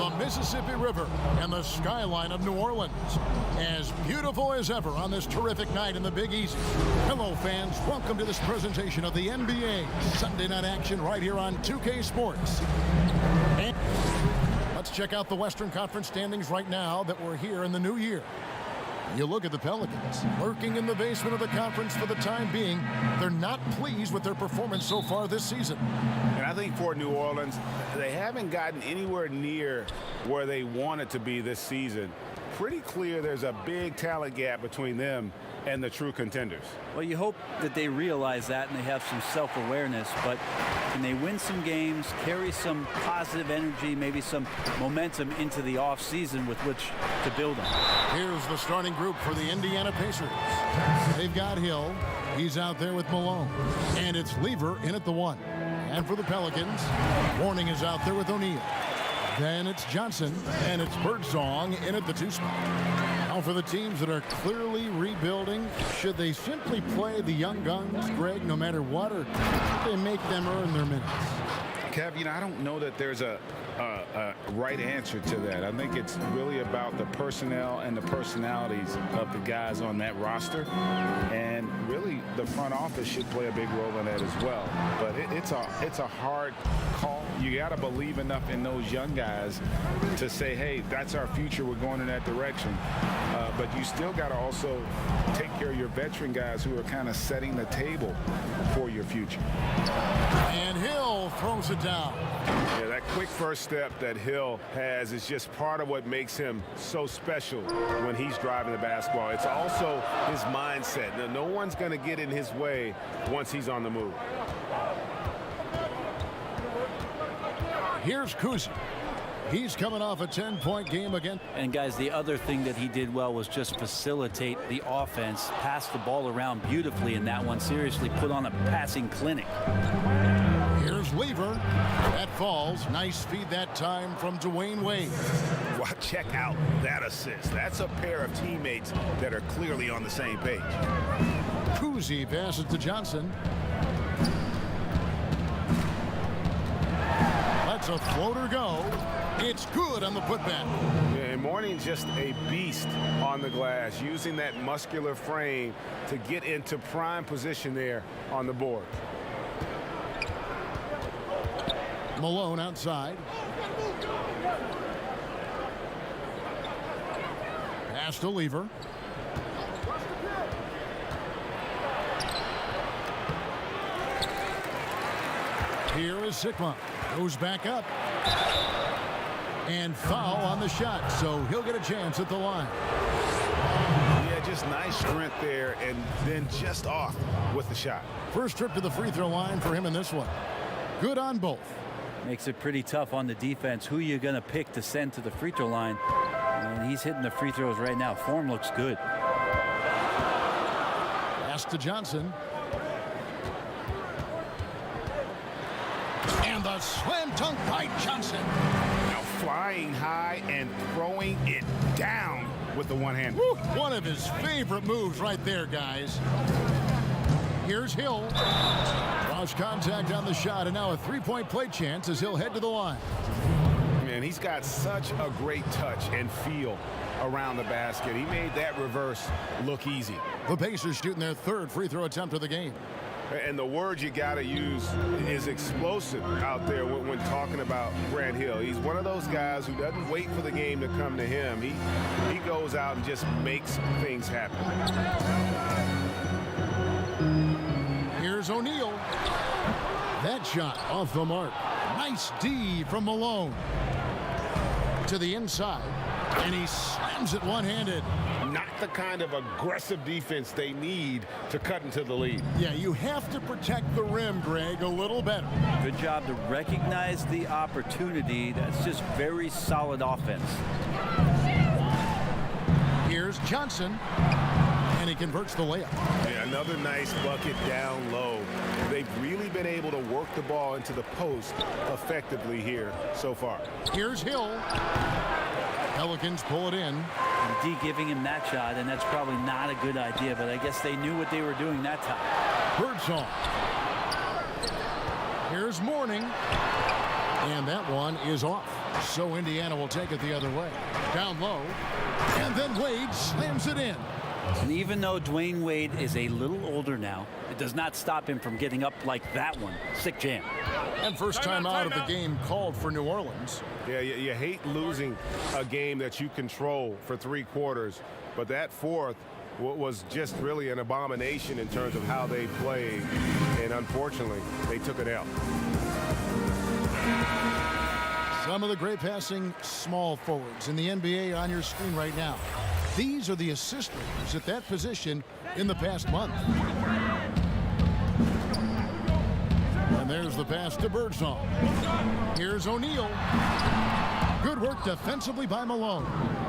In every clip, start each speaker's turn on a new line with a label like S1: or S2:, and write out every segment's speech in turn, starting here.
S1: the Mississippi River and the skyline of New Orleans. As beautiful as ever on this terrific night in the Big Easy. Hello, fans. Welcome to this presentation of the NBA Sunday night action right here on 2K Sports. And let's check out the Western Conference standings right now that we're here in the new year. You look at the Pelicans, lurking in the basement of the conference for the time being. They're not pleased with their performance so far this season.
S2: And I think for New Orleans, they haven't gotten anywhere near where they wanted to be this season. Pretty clear there's a big talent gap between them and the true contenders.
S3: Well, you hope that they realize that and they have some self-awareness, but can they win some games, carry some positive energy, maybe some momentum into the offseason with which to build on?
S1: Here's the starting group for the Indiana Pacers. They've got Hill. He's out there with Malone. And it's Lever in at the 1. And for the Pelicans, Warning is out there with O'Neal. Then it's Johnson, and it's Birdsong in at the 2 spot. Now for the teams that are clearly rebuilding, should they simply play the young guns, Greg, no matter what, or should they make them earn their minutes?
S2: Kev, I don't know that there's a right answer to that. I think it's really about the personnel and the personalities of the guys on that roster. And really, the front office should play a big role in that as well. But it's a hard call. You got to believe enough in those young guys to say, hey, that's our future. We're going in that direction. But you still got to also take care of your veteran guys who are kind of setting the table for your future.
S1: And Hill throws it down.
S2: Yeah, that quick first step that Hill has is just part of what makes him so special when he's driving the basketball. It's also his mindset. Now, no one's going to get in his way once he's on the move.
S1: Here's Kuzi. He's coming off a 10-point game again.
S3: And guys, the other thing that he did well was just facilitate the offense, pass the ball around beautifully in that one. Seriously, put on a passing clinic.
S1: Here's Lever. That falls. Nice feed that time from Dwayne Wade.
S2: Well, check out that assist. That's a pair of teammates that are clearly on the same page.
S1: Kuzi passes to Johnson. Lets a floater go. It's good on the putback.
S2: Yeah, and Mourning's just a beast on the glass, using that muscular frame to get into prime position there on the board.
S1: Malone outside. Pass to Lever. Here is Sigma. Goes back up. And foul on the shot, so he'll get a chance at the line.
S2: Yeah, just nice strength there, and then just off with the shot.
S1: First trip to the free throw line for him in this one. Good on both.
S3: Makes it pretty tough on the defense. Who you going to pick to send to the free throw line? And he's hitting the free throws right now. Form looks good.
S1: Pass to Johnson. And the slam dunk by Johnson.
S2: Now flying high and throwing it down with the one hand.
S1: Woo, one of his favorite moves right there, guys. Here's Hill. Lost contact on the shot, and now a three-point play chance as he'll head to the line.
S2: Man, he's got such a great touch and feel around the basket. He made that reverse look easy.
S1: The Pacers shooting their third free throw attempt of the game.
S2: And the word you got to use is explosive out there when talking about Grant Hill. He's one of those guys who doesn't wait for the game to come to him. He goes out and just makes things happen.
S1: Here's O'Neal. That shot off the mark. Nice D from Malone. To the inside. And he slams it one-handed.
S2: Not the kind of aggressive defense they need to cut into the lead.
S1: Yeah, you have to protect the rim, Greg, a little better.
S3: Good job to recognize the opportunity. That's just very solid offense.
S1: Here's Johnson. And he converts the layup.
S2: Yeah, another nice bucket down low. They've really been able to work the ball into the post effectively here so far.
S1: Here's Hill. Pelicans pull it in.
S3: And D giving him that shot, and that's probably not a good idea, but I guess they knew what they were doing that time.
S1: Birdsong. Here's Mourning. And that one is off. So Indiana will take it the other way. Down low. And then Wade slams it in.
S3: And even though Dwayne Wade is a little older now, it does not stop him from getting up like that one. Sick jam.
S1: And first time out of the game called for New Orleans.
S4: Yeah, you hate losing a game that you control for 3 quarters, but that fourth was just really an abomination in terms of how they played, and unfortunately, they took an L.
S1: Some of the great passing small forwards in the NBA on your screen right now. These are the assist leaders at that position in the past month. And there's the pass to Birdsong. Here's O'Neal. Good work defensively by Malone.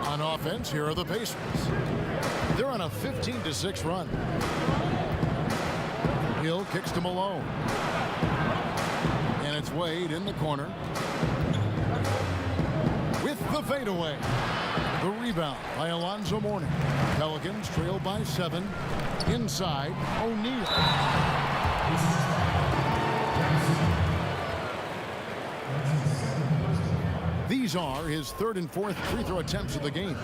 S1: On offense, here are the Pacers. They're on a 15-6 run. Hill kicks to Malone. And it's Wade in the corner. With the fadeaway. The rebound by Alonzo Mourning. Pelicans trail by 7. Inside, O'Neal. These are his 3rd and 4th free throw attempts of the game.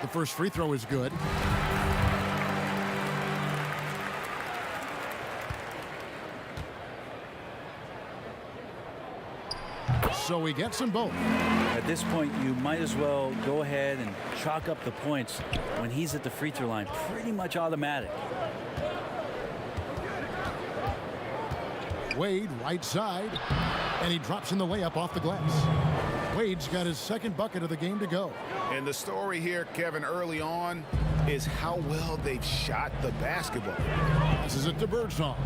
S1: The first free throw is good. So he gets them both.
S3: At this point, you might as well go ahead and chalk up the points when he's at the free throw line. Pretty much automatic.
S1: Wade right side, and he drops in the layup off the glass. Wade's got his 2nd bucket of the game to go.
S2: And the story here, Kevin, early on is how well they've shot the basketball.
S1: This is it to Birdsong.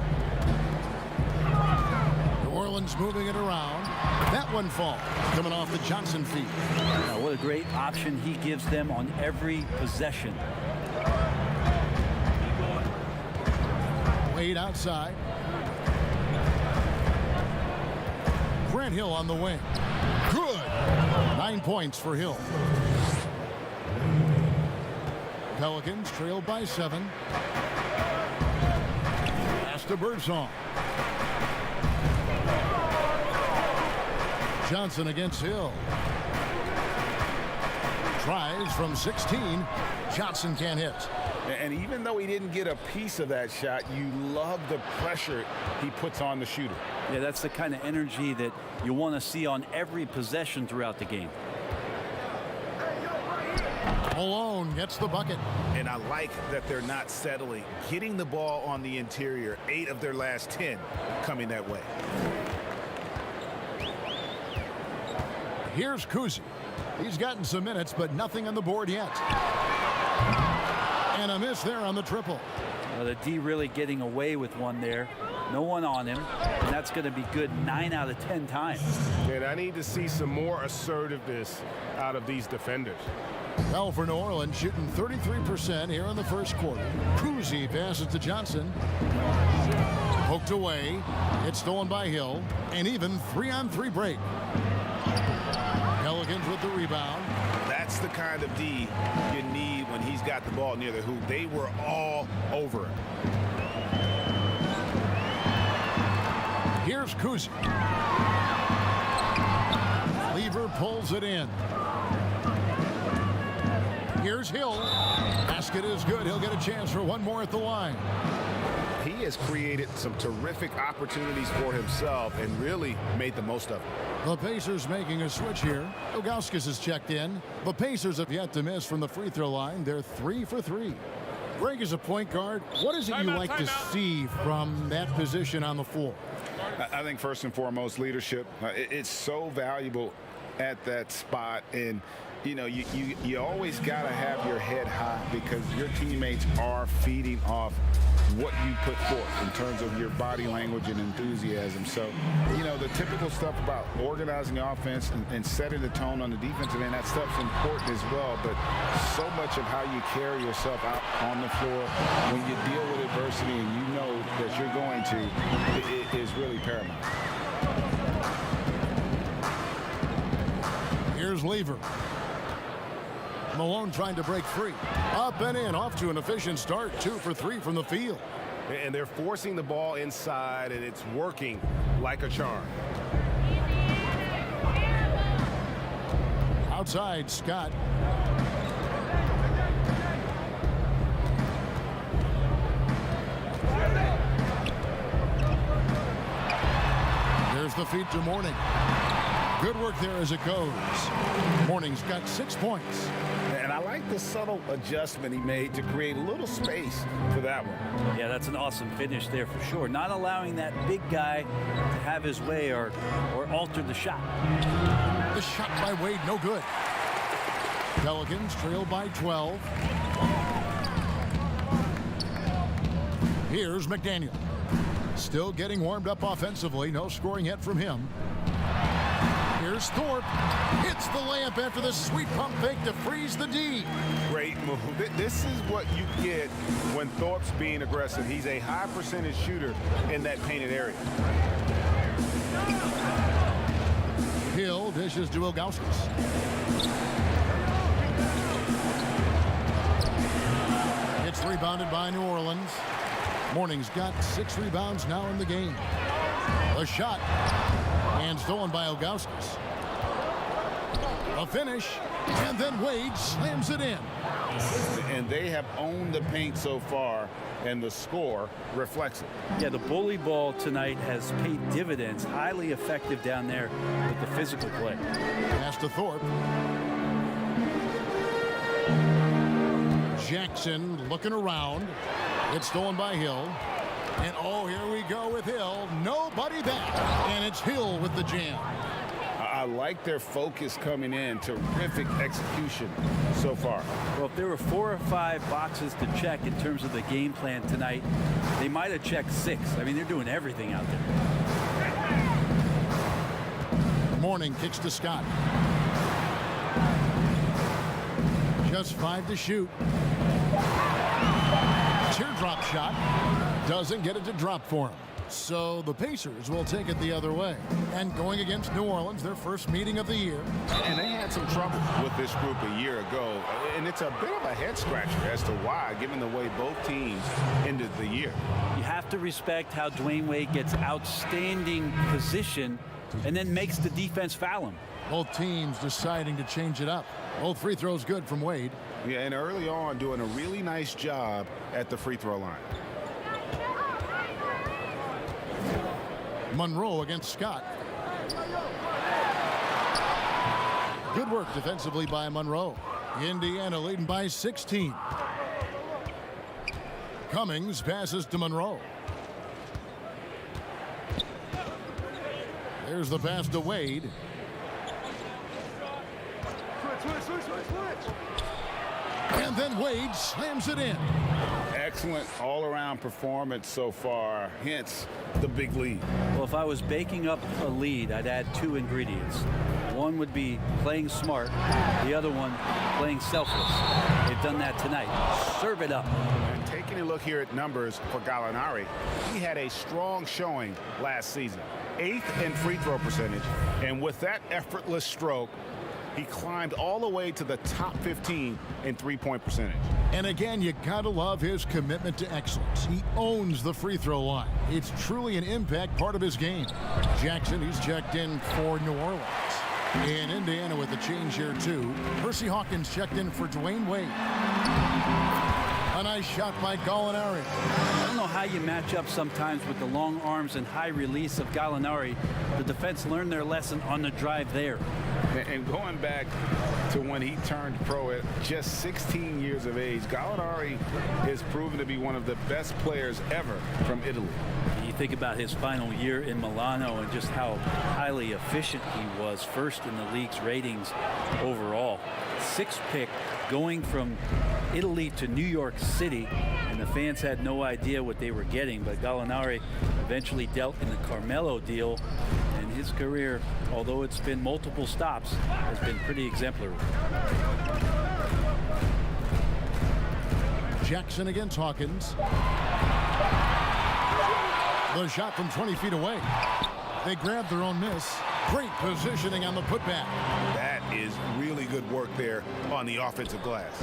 S1: New Orleans moving it around. That one falls, coming off the Johnson feed.
S3: Now, what a great option he gives them on every possession.
S1: Wade outside. Grant Hill on the wing. Good. 9 points for Hill. Pelicans trail by 7. Pass to Birdsong. Johnson against Hill. Tries from 16. Johnson can't hit.
S2: And even though he didn't get a piece of that shot, you love the pressure he puts on the shooter.
S3: Yeah, that's the kind of energy that you want to see on every possession throughout the game.
S1: Malone gets the bucket.
S2: And I like that they're not settling. Getting the ball on the interior, 8 of their last 10 coming that way.
S1: Here's Kuzi. He's gotten some minutes, but nothing on the board yet. And a miss there on the triple.
S3: Well, the D really getting away with one there. No one on him. And that's going to be good 9 out of 10 times.
S4: And I need to see some more assertiveness out of these defenders.
S1: Well, for New Orleans, shooting 33% here in the first quarter. Kuzi passes to Johnson. Poked away. It's stolen by Hill. And even 3-on-3 break. Pelicans with the rebound.
S2: That's the kind of D you need when he's got the ball near the hoop. They were all over him.
S1: Here's Kuzi. Lever pulls it in. Here's Hill. Basket is good. He'll get a chance for one more at the line.
S2: He has created some terrific opportunities for himself and really made the most of it.
S1: The Pacers making a switch here. Ilgauskas has checked in. The Pacers have yet to miss from the free throw line. They're 3 for 3. Greg is a point guard. What is it you like to see from that position on the floor?
S2: I think first and foremost, leadership. It's so valuable at that spot. And, you know, you always got to have your head high because your teammates are feeding off what you put forth in terms of your body language and enthusiasm. So, you know, the typical stuff about organizing the offense and setting the tone on the defensive end, that stuff's important as well. But so much of how you carry yourself out on the floor when you deal with adversity and you know that you're going to, it is really paramount.
S1: Here's Lever. Malone trying to break free. Up and in, off to an efficient start. 2 for 3 from the field.
S4: And they're forcing the ball inside, and it's working like a charm.
S1: Outside, Scott. There's the feed to Mourning. Good work there as it goes. Mourning's got 6 points.
S2: And I like the subtle adjustment he made to create a little space for that one.
S3: Yeah, that's an awesome finish there for sure. Not allowing that big guy to have his way or alter the shot.
S1: The shot by Wade, no good. Pelicans trail by 12. Here's McDaniel. Still getting warmed up offensively. No scoring yet from him. Here's Thorpe. Hits the layup after the sweet pump fake to freeze the D.
S4: Great move. This is what you get when Thorpe's being aggressive. He's a high percentage shooter in that painted area.
S1: Hill dishes to Ilgauskas. It's rebounded by New Orleans. Mourning's got 6 rebounds now in the game. A shot. And stolen by Ilgauskas. A finish. And then Wade slams it in.
S2: And they have owned the paint so far, and the score reflects it.
S3: Yeah, the bully ball tonight has paid dividends. Highly effective down there with the physical play.
S1: Pass to Thorpe. Jackson looking around. It's stolen by Hill. And oh, here we go with Hill. Nobody back. And it's Hill with the jam.
S2: I like their focus coming in. Terrific execution so far.
S3: Well, if there were 4 or 5 boxes to check in terms of the game plan tonight, they might have checked 6. I mean, they're doing everything out there.
S1: Mourning kicks to Scott. Just 5 to shoot. Teardrop shot. Doesn't get it to drop for him. So the Pacers will take it the other way. And going against New Orleans, their first meeting of the year.
S2: And they had some trouble with this group a year ago. And it's a bit of a head scratcher as to why, given the way both teams ended the year.
S3: You have to respect how Dwayne Wade gets outstanding position and then makes the defense foul him.
S1: Both teams deciding to change it up. Both free throws good from Wade.
S2: Yeah, and early on doing a really nice job at the free throw line.
S1: Monroe against Scott. Good work defensively by Monroe. Indiana leading by 16. Cummings passes to Monroe. There's the pass to Wade. And then Wade slams it in.
S2: Excellent all-around performance so far, hence the big lead.
S3: Well, if I was baking up a lead, I'd add 2 ingredients. One would be playing smart, the other one playing selfless. They've done that tonight. Serve it up.
S2: And taking a look here at numbers for Gallinari, he had a strong showing last season. 8th in free throw percentage, and with that effortless stroke, he climbed all the way to the top 15 in three-point percentage.
S1: And again, you gotta love his commitment to excellence. He owns the free throw line. It's truly an impact part of his game. Jackson, he's checked in for New Orleans. In Indiana with a change here too. Percy Hawkins checked in for Dwayne Wade. A nice shot by Gallinari.
S3: I don't know how you match up sometimes with the long arms and high release of Gallinari. The defense learned their lesson on the drive there.
S2: And going back to when he turned pro at just 16 years of age, Gallinari is proven to be one of the best players ever from Italy.
S3: You think about his final year in Milano and just how highly efficient he was, first in the league's ratings overall. 6th pick going from Italy to New York City, and the fans had no idea what they were getting, but Gallinari eventually dealt in the Carmelo deal, and his career, although it's been multiple stops, has been pretty exemplary.
S1: Jackson against Hawkins. The shot from 20 feet away. They grabbed their own miss. Great positioning on the putback.
S2: That
S5: is really good work there on the offensive glass.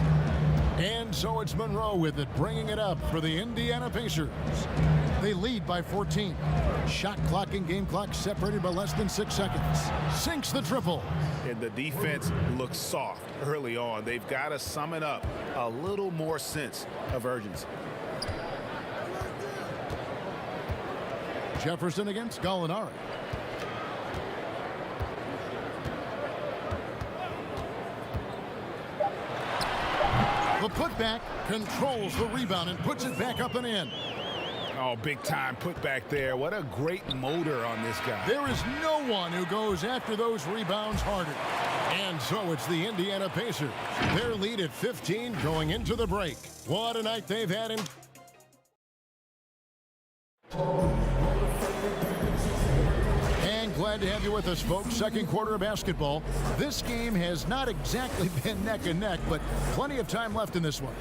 S1: And so it's Monroe with it, bringing it up for the Indiana Pacers. They lead by 14. Shot clock and game clock separated by less than 6 seconds. Sinks the triple.
S5: And the defense looks soft early on. They've got to sum it up a little more sense of urgency.
S1: Jefferson against Gallinari. The putback controls the rebound and puts it back up and in.
S2: Oh, big time putback there. What a great motor on this guy.
S1: There is no one who goes after those rebounds harder. And so it's the Indiana Pacers. Their lead at 15 going into the break. What a night they've had in. And glad to have you with us, folks. Second quarter of basketball. This game has not exactly been neck and neck, but plenty of time left in this one.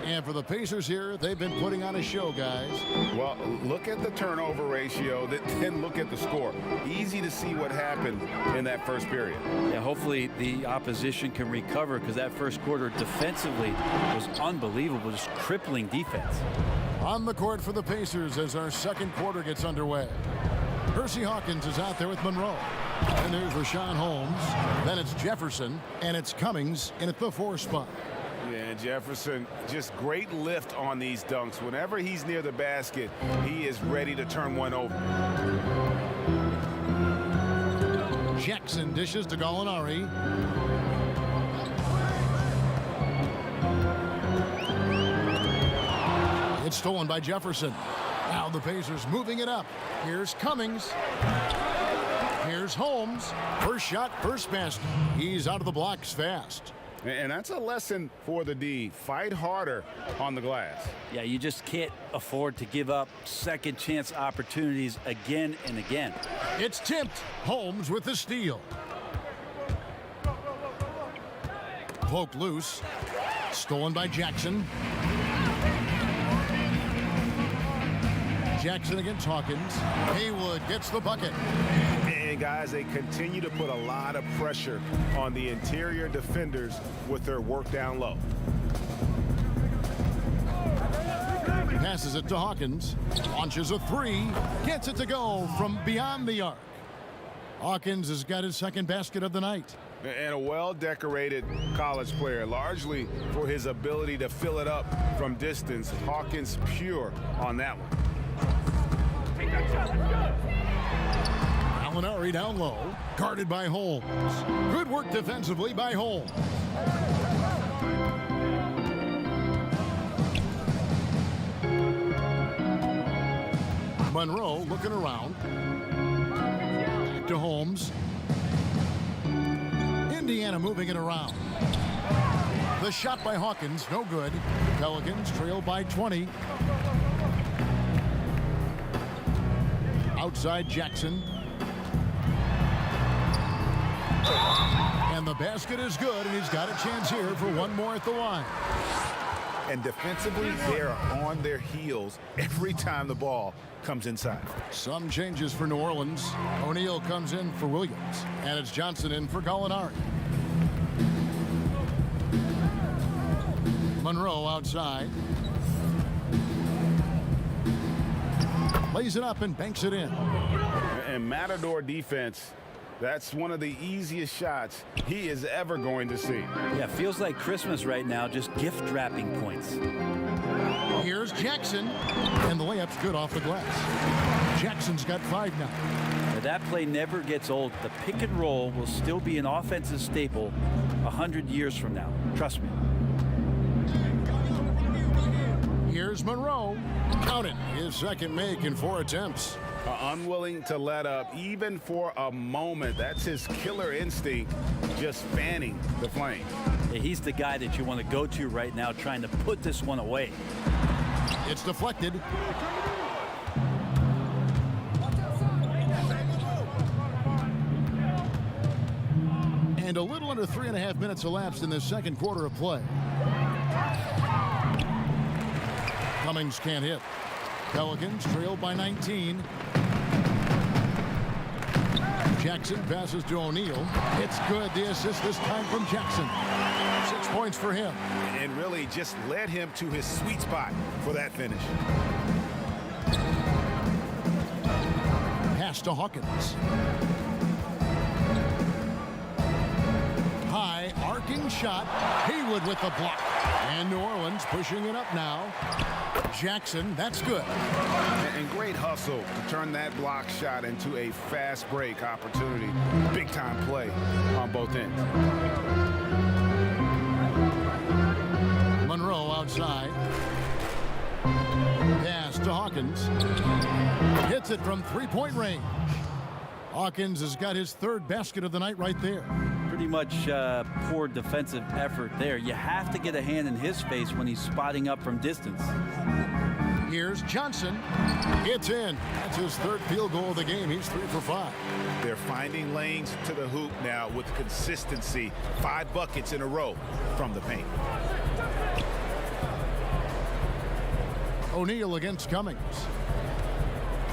S1: And for the Pacers here, they've been putting on a show, guys.
S2: Well, look at the turnover ratio, then look at the score. Easy to see what happened in that first period.
S3: Yeah, hopefully the opposition can recover, because that first quarter defensively was unbelievable, just crippling defense.
S1: On the court for the Pacers as our second quarter gets underway. Percy Hawkins is out there with Monroe. And there's Rashawn Holmes. Then it's Jefferson, and it's Cummings in at the 4 spot.
S2: Yeah, Jefferson, just great lift on these dunks. Whenever he's near the basket, he is ready to turn one over.
S1: Jackson dishes to Gallinari. It's stolen by Jefferson. Now the Pacers moving it up. Here's Cummings. Here's Holmes. First shot, first basket. He's out of the blocks fast.
S2: And that's a lesson for the D. Fight harder on the glass.
S3: Yeah, you just can't afford to give up second chance opportunities again and again.
S1: It's tipped. Holmes with the steal. Poked loose. Stolen by Jackson. Jackson against Hawkins. Haywood gets the bucket.
S4: And guys, they continue to put a lot of pressure on the interior defenders with their work down low.
S1: Passes it to Hawkins. Launches a 3. Gets it to go from beyond the arc. Hawkins has got his second basket of the night.
S2: And a well-decorated college player, largely for his ability to fill it up from distance. Hawkins pure on that one.
S1: Gallinari down low, guarded by Holmes. Good work defensively by Holmes. Monroe looking around. Back to Holmes. Indiana moving it around. The shot by Hawkins, no good. Pelicans trail by 20. Outside Jackson. And the basket is good, and he's got a chance here for one more at the line.
S5: And defensively, they are on their heels every time the ball comes inside.
S1: Some changes for New Orleans. O'Neal comes in for Williams, and it's Johnson in for Gallinari. Monroe outside. Lays it up and banks it in.
S2: And Matador defense, that's one of the easiest shots he is ever going to see.
S3: Yeah, feels like Christmas right now, just gift wrapping points.
S1: Here's Jackson, and the layup's good off the glass. Jackson's got 5 now.
S3: Now, that play never gets old. The pick and roll will still be an offensive staple 100 years from now. Trust me.
S1: Here's Monroe. Count it. His second make in 4 attempts.
S2: Unwilling to let up even for a moment. That's his killer instinct, just fanning the flame.
S3: Yeah, he's the guy that you want to go to right now, trying to put this one away.
S1: It's deflected. And a little under 3.5 minutes elapsed in this second quarter of play. Cummings can't hit. Pelicans trailed by 19. Jackson passes to O'Neal. It's good. The assist this time from Jackson. 6 points for him.
S5: And really just led him to his sweet spot for that finish.
S1: Pass to Hawkins. High arcing shot. Haywood with the block. And New Orleans pushing it up now. Jackson, that's good.
S2: And great hustle to turn that block shot into a fast break opportunity. Big time play on both ends.
S1: Monroe outside. Pass to Hawkins. Hits it from three-point range. Hawkins has got his third basket of the night right there.
S3: Pretty much poor defensive effort there. You have to get a hand in his face when he's spotting up from distance.
S1: Here's Johnson. It's in. That's his third field goal of the game. He's 3 for 5.
S5: They're finding lanes to the hoop now with consistency. 5 buckets in a row from the paint.
S1: O'Neal against Cummings.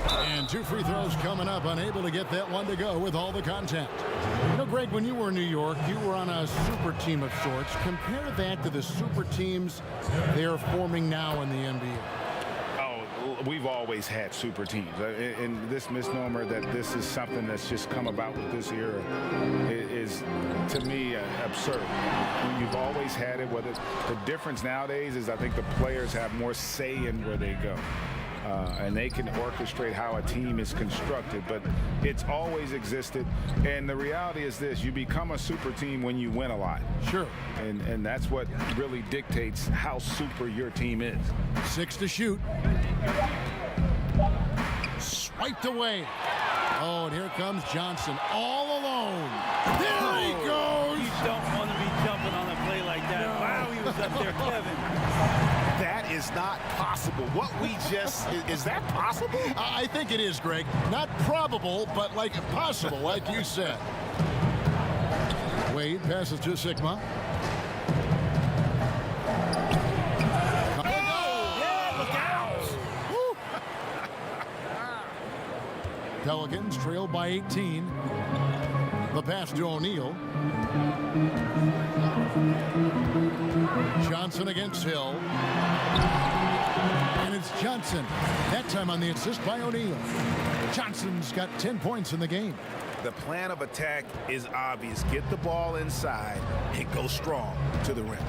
S1: And 2 free throws coming up. Unable to get that one to go with all the contact. You know, Greg, when you were in New York, you were on a super team of sorts. Compare that to the super teams they're forming now in the NBA.
S2: We've always had super teams. And this misnomer that this is something that's just come about with this era is, to me, absurd. You've always had it. Whether the difference nowadays is I think the players have more say in where they go. And they can orchestrate how a team is constructed, but it's always existed. And the reality is this: you become a super team when you win a lot.
S1: Sure.
S2: And that's what really dictates how super your team is.
S1: 6 to shoot. Swiped away. Oh, and here comes Johnson all alone. There he goes.
S3: You don't want to be jumping on a play like that. No. Wow, he was up there, Kevin.
S5: That is not possible. What we just, is that possible?
S1: I think it is, Greg. Not probable, but like possible, like you said. Wade passes to Sigma. Pelicans trail by 18. The pass to O'Neal. Johnson against Hill. And it's Johnson. That time on the assist by O'Neal. Johnson's got 10 points in the game.
S5: The plan of attack is obvious. Get the ball inside and go strong to the rim.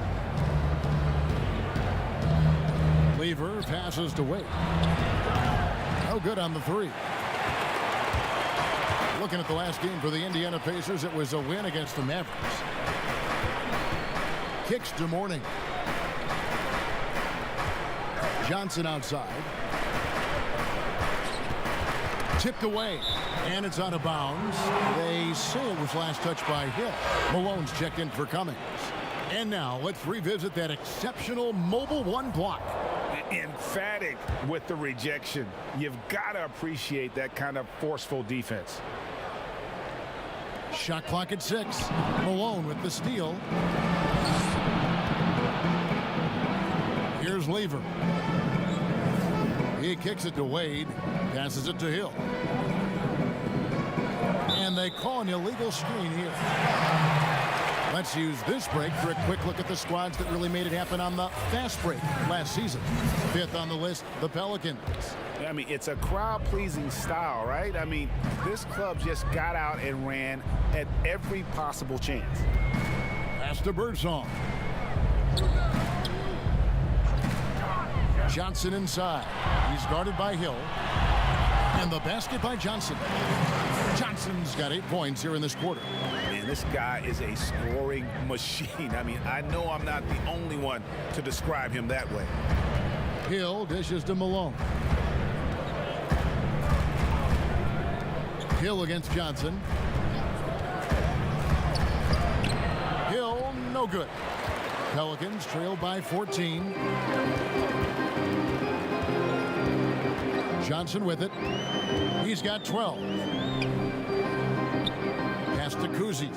S1: Lever passes to Wade. No good on the 3. Looking at the last game for the Indiana Pacers, it was a win against the Mavericks. Kicks to Mourning. Johnson outside. Tipped away. And it's out of bounds. They say it was last touched by Hill. Malone's checked in for Cummings. And now let's revisit that exceptional mobile 1 block.
S2: Emphatic with the rejection. You've got to appreciate that kind of forceful defense.
S1: Shot clock at 6. Malone with the steal. Here's Lever. He kicks it to Wade. Passes it to Hill. And they call an illegal screen here. Let's use this break for a quick look at the squads that really made it happen on the fast break last season. 5th on the list, the Pelicans.
S2: I mean, it's a crowd-pleasing style, right? I mean, this club just got out and ran at every possible chance.
S1: Pass to Birdsong. Johnson inside. He's guarded by Hill. And the basket by Johnson. Johnson's got 8 points here in this quarter.
S5: Man, this guy is a scoring machine. I mean, I know I'm not the only one to describe him that way.
S1: Hill dishes to Malone. Hill against Johnson. Hill, no good. Pelicans trail by 14. Johnson with it. He's got 12. Pass to Kuzi.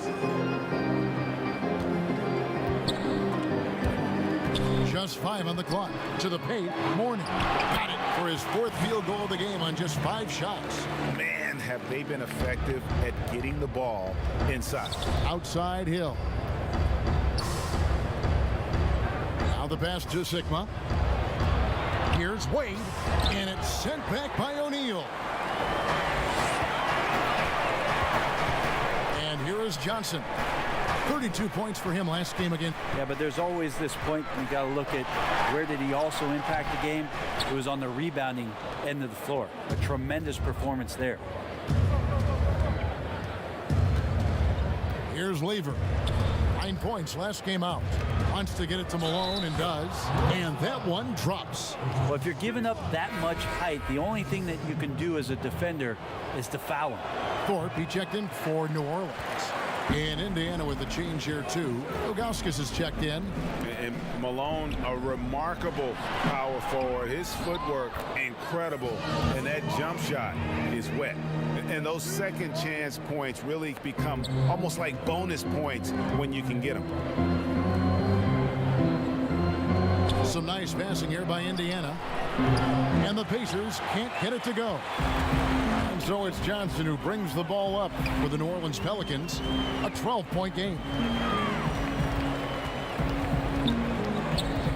S1: +5 on the clock. To the paint, Mourning. Got it for his 4th field goal of the game on just 5 shots.
S5: Man, have they been effective at getting the ball inside.
S1: Outside Hill. Now the pass to Sigma. Here's Wade, and it's sent back by O'Neal. And here is Johnson. 32 points for him last game again.
S3: Yeah, but there's always this point you got to look at where did he also impact the game. It was on the rebounding end of the floor. A tremendous performance there.
S1: Here's Lever. 9 points last game out. Wants to get it to Malone and does. And that one drops.
S3: Well, if you're giving up that much height, the only thing that you can do as a defender is to foul him.
S1: Thorpe, he checked in for New Orleans. In Indiana with the change here too. Ilgauskas has checked in.
S2: And Malone, a remarkable power forward. His footwork, incredible. And that jump shot is wet. And those second chance points really become almost like bonus points when you can get them.
S1: Some nice passing here by Indiana. And the Pacers can't get it to go. And so it's Johnson who brings the ball up for the New Orleans Pelicans. A 12-point game.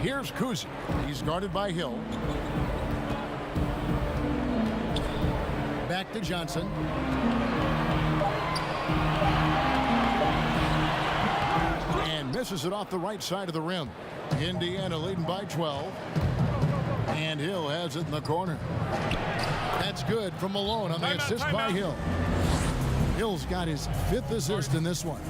S1: Here's Kuzi. He's guarded by Hill. Back to Johnson. And misses it off the right side of the rim. Indiana leading by 12. And Hill has it in the corner. That's good from Malone on the assist by Hill. Hill's got his 5th assist in this one.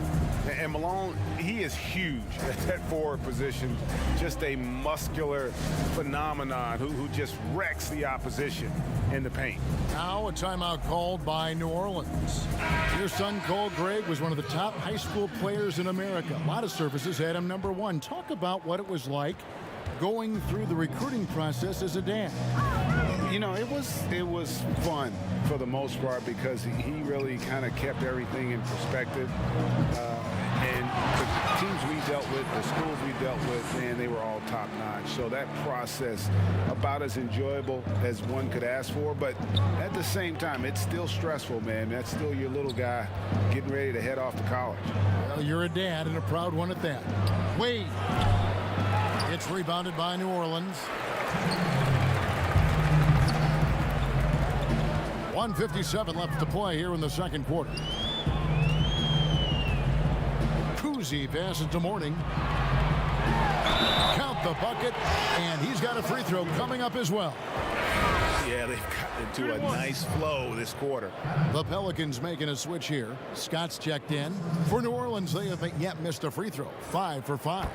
S2: And Malone, he is huge at that forward position. Just a muscular phenomenon who just wrecks the opposition in the paint.
S1: Now a timeout called by New Orleans. Your son Cole Gregg was one of the top high school players in America. A lot of services had him number 1. Talk about what it was like going through the recruiting process as a dad.
S2: You know, it was fun for the most part because he really kind of kept everything in perspective. And the teams we dealt with, the schools we dealt with, man, they were all top-notch. So that process, about as enjoyable as one could ask for. But at the same time, it's still stressful, man. That's still your little guy getting ready to head off to college.
S1: Well, you're a dad and a proud one at that. Wade. It's rebounded by New Orleans. 1:57 left to play here in the second quarter. Kuzi passes to Mourning. Count the bucket, and he's got a free throw coming up as well.
S5: Yeah, they've got into a nice flow this quarter.
S1: The Pelicans making a switch here. Scott's checked in. For New Orleans, they haven't yet missed a free throw. 5 for 5.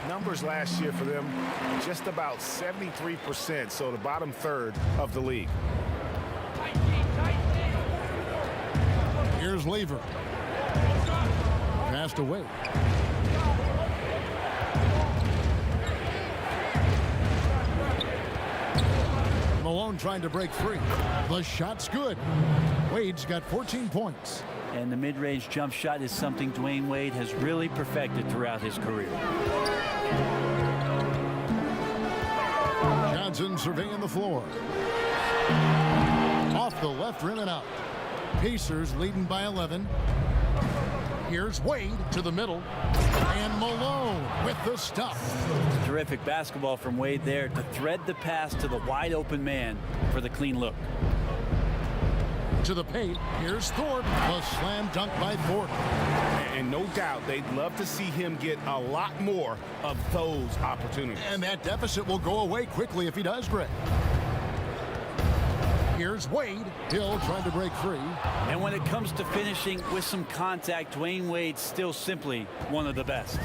S5: Numbers last year for them, just about 73%, so the bottom third of the league.
S1: Here's Lever. Passed away. Malone trying to break free. The shot's good. Wade's got 14 points.
S3: And the mid-range jump shot is something Dwayne Wade has really perfected throughout his career.
S1: Johnson surveying the floor. Off the left rim and out. Pacers leading by 11. Here's Wade to the middle. And Malone with the stop.
S3: Terrific basketball from Wade there to thread the pass to the wide open man for the clean look.
S1: To the paint, here's Thorpe. A slam dunk by Thorpe.
S5: And no doubt they'd love to see him get a lot more of those opportunities.
S1: And that deficit will go away quickly if he does, Greg. Here's Wade. Hill trying to break free.
S3: And when it comes to finishing with some contact, Dwayne Wade's still simply one of the best.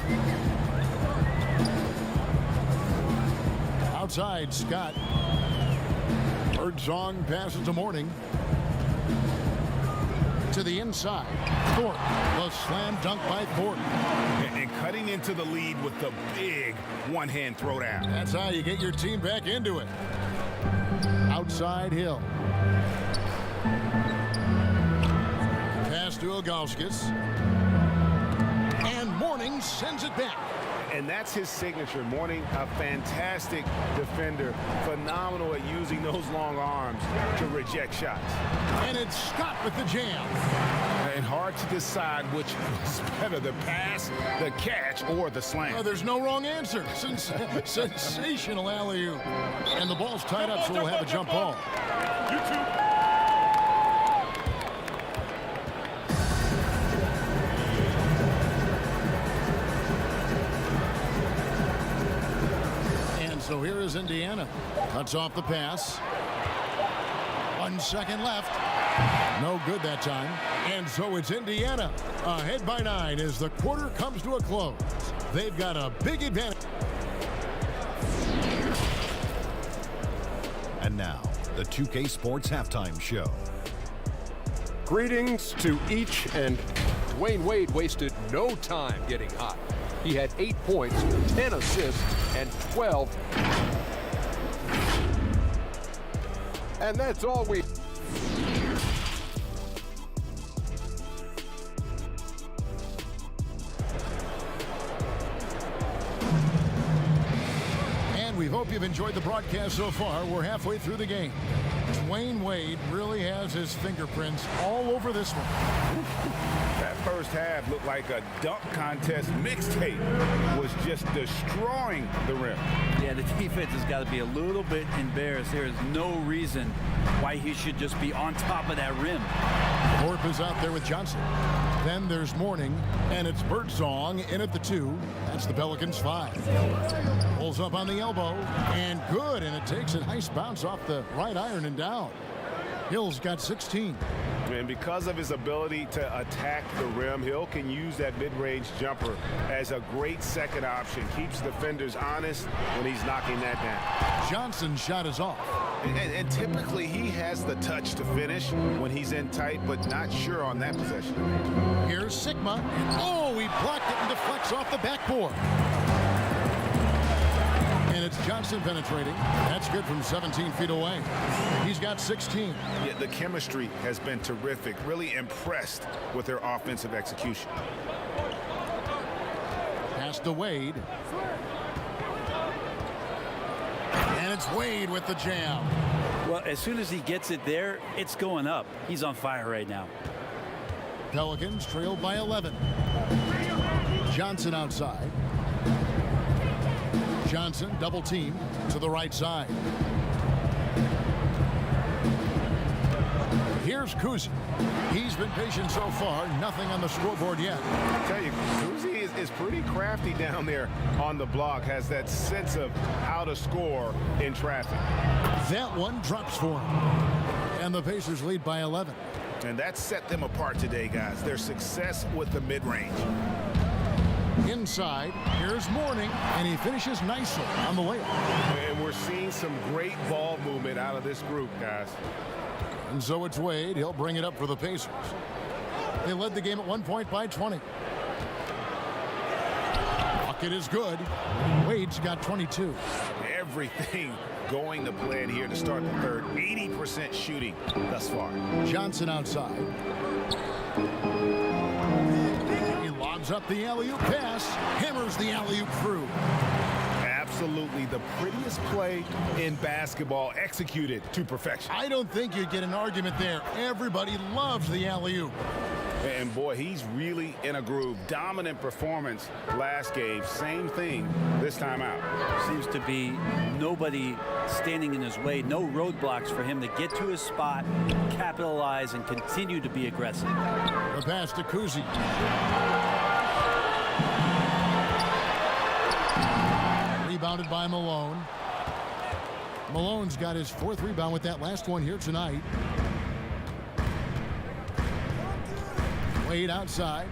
S1: Outside, Scott. Birdsong passes to Mourning. To the inside. Thorpe. The slam dunk by Thorpe.
S5: And cutting into the lead with the big one-hand throwdown.
S1: That's how you get your team back into it. Outside Hill. Pass to Ilgauskas. And Mourning sends it back.
S4: And that's his signature. Mourning, a fantastic defender, phenomenal at using those long arms to reject shots.
S1: And it's Scott with the jam.
S2: And hard to decide which was better, the pass, the catch, or the slam.
S1: Oh, there's no wrong answer. Sensational alley-oop. And the ball's tied up, so we'll have a jump ball. And so here is Indiana. Cuts off the pass. 1 second left. No good that time. And so it's Indiana ahead by 9 as the quarter comes to a close. They've got a big advantage.
S6: And now, the 2K Sports Halftime Show.
S7: Greetings to each, and Dwayne Wade wasted no time getting hot. He had 8 points, 10 assists, and 12. And that's all we...
S1: We hope you've enjoyed the broadcast so far. We're halfway through the game. Dwayne Wade really has his fingerprints all over this one.
S2: That first half looked like a dunk contest mixtape. Was just destroying the rim.
S3: Yeah, the defense has got to be a little bit embarrassed. There is no reason why he should just be on top of that rim.
S1: Thorpe is out there with Johnson. Then there's Mourning, and it's Birdsong in at the 2. That's the Pelicans 5. Pulls up on the elbow, and good, and it takes a nice bounce off the right iron and down. Hill's got 16.
S4: And because of his ability to attack the rim, Hill can use that mid-range jumper as a great second option. Keeps defenders honest when he's knocking that down.
S1: Johnson's shot is off.
S2: And typically he has the touch to finish when he's in tight, but not sure on that possession.
S1: Here's Sigma. And oh, he blocked it and deflects off the backboard. And it's Johnson penetrating. That's good from 17 feet away. He's got 16.
S2: Yeah, the chemistry has been terrific. Really impressed with their offensive execution.
S1: Pass to Wade. And it's Wade with the jam.
S3: Well, as soon as he gets it there, it's going up. He's on fire right now.
S1: Pelicans trailed by 11. Johnson outside. Johnson double team to the right side. Here's Kuzi. He's been patient so far. Nothing on the scoreboard yet.
S4: I tell you, Kuzi is pretty crafty down there on the block. Has that sense of how to score in traffic.
S1: That one drops for him. And the Pacers lead by 11.
S2: And that set them apart today, guys. Their success with the mid-range.
S1: Inside, here's Mourning, and he finishes nicely on the layup.
S4: And we're seeing some great ball movement out of this group, guys.
S1: And so it's Wade. He'll bring it up for the Pacers. They led the game at 1 point by 20. Bucket is good. Wade's got 22.
S2: Everything going to plan here to start the third. 80% shooting thus far.
S1: Johnson outside. He lobs up the alley-oop pass. Hammers the alley-oop through.
S2: Absolutely the prettiest play in basketball, executed to perfection.
S1: I don't think you'd get an argument there. Everybody loves the alley-oop.
S2: And boy, he's really in a groove. Dominant performance last game. Same thing this time out.
S3: Seems to be nobody standing in his way. No roadblocks for him to get to his spot, capitalize, and continue to be aggressive.
S1: The pass to Kuzi. Rebounded by Malone. Malone's got his 4th rebound with that last one here tonight. Wade outside.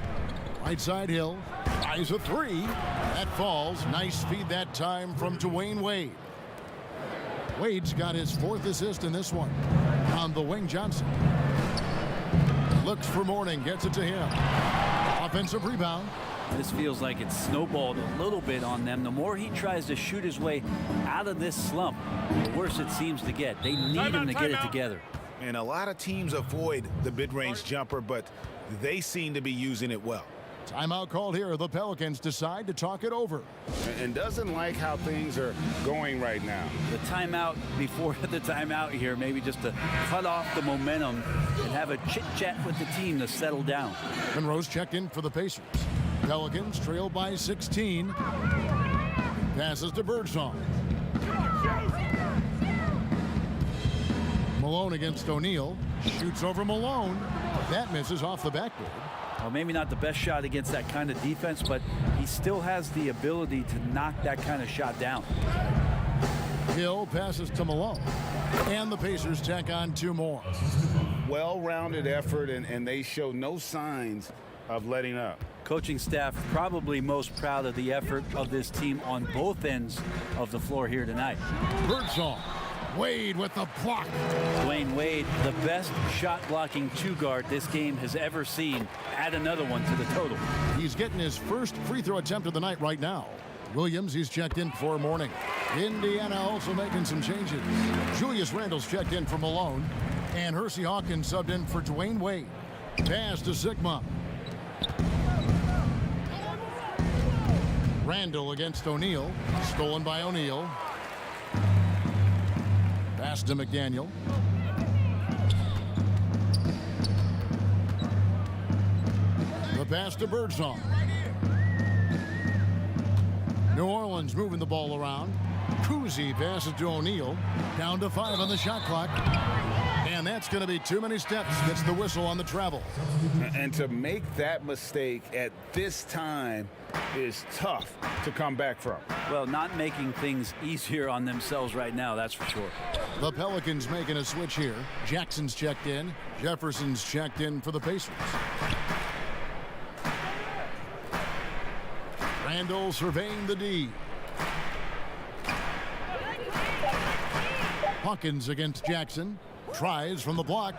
S1: Right side Hill. Tries a 3. That falls. Nice feed that time from Dwayne Wade. Wade's got his 4th assist in this one. On the wing, Johnson. Looks for Mourning. Gets it to him. Offensive rebound.
S3: This feels like it's snowballed a little bit on them. The more he tries to shoot his way out of this slump, the worse it seems to get. They need him to get it together.
S2: And a lot of teams avoid the mid-range jumper, but they seem to be using it well.
S1: Timeout called here. The Pelicans decide to talk it over.
S2: And doesn't like how things are going right now.
S3: The timeout before the timeout here, maybe just to cut off the momentum and have a chit-chat with the team to settle down.
S1: Monroe's checked in for the Pacers. Pelicans trail by 16. Passes to Birdsong. Malone against O'Neal. Shoots over Malone. That misses off the backboard.
S3: Well, maybe not the best shot against that kind of defense, but he still has the ability to knock that kind of shot down.
S1: Hill passes to Malone. And the Pacers tack on 2 more.
S2: Well-rounded effort, and they show no signs of letting up.
S3: Coaching staff probably most proud of the effort of this team on both ends of the floor here tonight.
S1: Birdsong. Wade with the block.
S3: Dwayne Wade, the best shot-blocking 2-guard this game has ever seen. Add another one to the total.
S1: He's getting his first free throw attempt of the night right now. Williams, he's checked in for morning. Indiana also making some changes. Julius Randle's checked in for Malone. And Hersey Hawkins subbed in for Dwayne Wade. Pass to Sigma. Randle against O'Neal. Stolen by O'Neal. Pass to McDaniel. The pass to Birdsong. New Orleans moving the ball around. Cousy passes to O'Neal. Down to 5 on the shot clock. And that's going to be too many steps. Gets the whistle on the travel.
S2: And to make that mistake at this time is tough to come back from.
S3: Well, not making things easier on themselves right now, that's for sure.
S1: The Pelicans making a switch here. Jackson's checked in. Jefferson's checked in for the Pacers. Randle surveying the D. Hawkins against Jackson. Tries from the block.